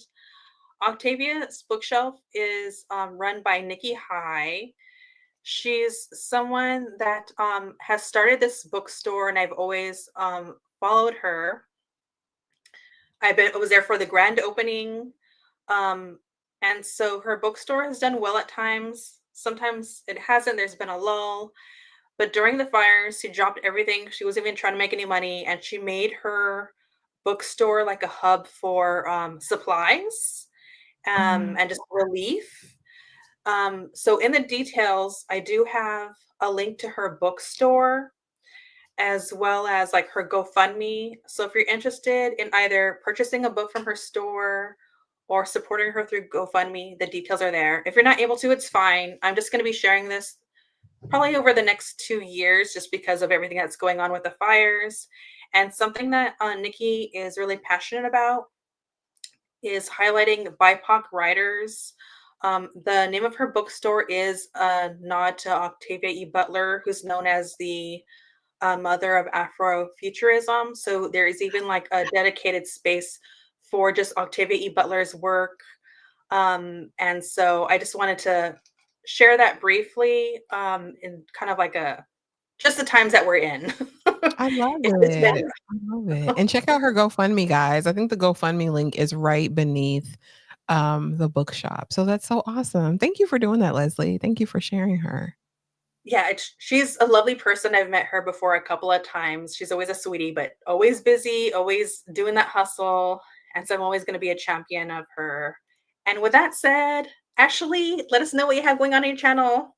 Octavia's bookshelf is run by Nikki High. She's someone that has started this bookstore, and I've always followed her. I was there for the grand opening. Um, and so her bookstore has done well at times. Sometimes it hasn't. There's been a lull. But during the fires, she dropped everything. She wasn't even trying to make any money, and she made her bookstore like a hub for supplies Mm. and just relief. So in the details, I do have a link to her bookstore as well as like her GoFundMe. So if you're interested in either purchasing a book from her store or supporting her through GoFundMe, the details are there. If you're not able to, it's fine. I'm just going to be sharing this probably over the next 2 years just because of everything that's going on with the fires. And something that Nikki is really passionate about is highlighting BIPOC writers. The name of her bookstore is a nod to Octavia E. Butler, who's known as the mother of Afrofuturism. So there is even like a dedicated space for just Octavia E. Butler's work. And so I just wanted to share that briefly in kind of like a just the times that we're in. I love It's been it. I love it. And check out her GoFundMe, guys. I think the GoFundMe link is right beneath the bookshop. So that's so awesome. Thank you for doing that, Leslie. Thank you for sharing her. yeah, she's a lovely person. I've met her before a couple of times. She's always a sweetie, but always busy, always doing that hustle. And so I'm always going to be a champion of her. And with that said, Ashley, let us know what you have going on your channel.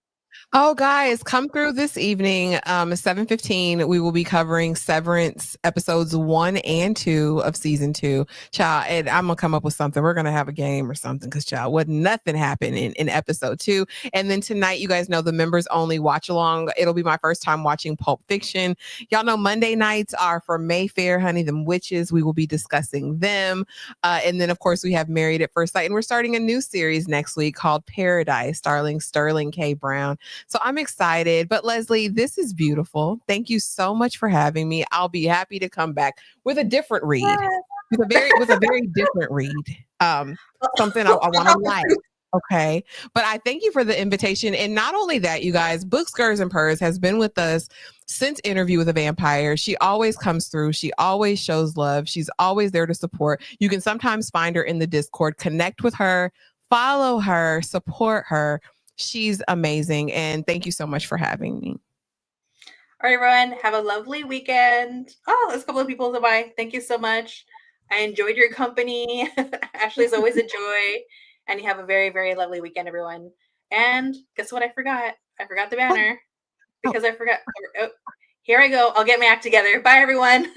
Oh, guys, come through this evening, 7:15. We will be covering Severance episodes 1 and 2 of season 2. Child, and I'm gonna come up with something. We're gonna have a game or something because child, what nothing happened in episode 2. And then tonight, you guys know the members only watch along. It'll be my first time watching Pulp Fiction. Y'all know Monday nights are for Mayfair, honey, them witches. We will be discussing them. And then, of course, we have Married at First Sight, and we're starting a new series next week called Paradise, starring Sterling K. Brown. So I'm excited. But Leslie, this is beautiful. Thank you so much for having me. I'll be happy to come back with a different read, with a very different read. Something I want to like. Okay. But I thank you for the invitation. And not only that, you guys, Books, Girls, and Purrs has been with us since Interview with a Vampire. She always comes through. She always shows love. She's always there to support. You can sometimes find her in the Discord, connect with her, follow her, support her. She's amazing. And thank you so much for having me. All right, everyone, have a lovely weekend. Oh, there's a couple of people to buy. Thank you so much. I enjoyed your company. Ashley is always a joy. And you have a very, very lovely weekend, everyone. And guess what I forgot? I forgot the banner because I forgot. Oh, here I go. I'll get my act together. Bye, everyone.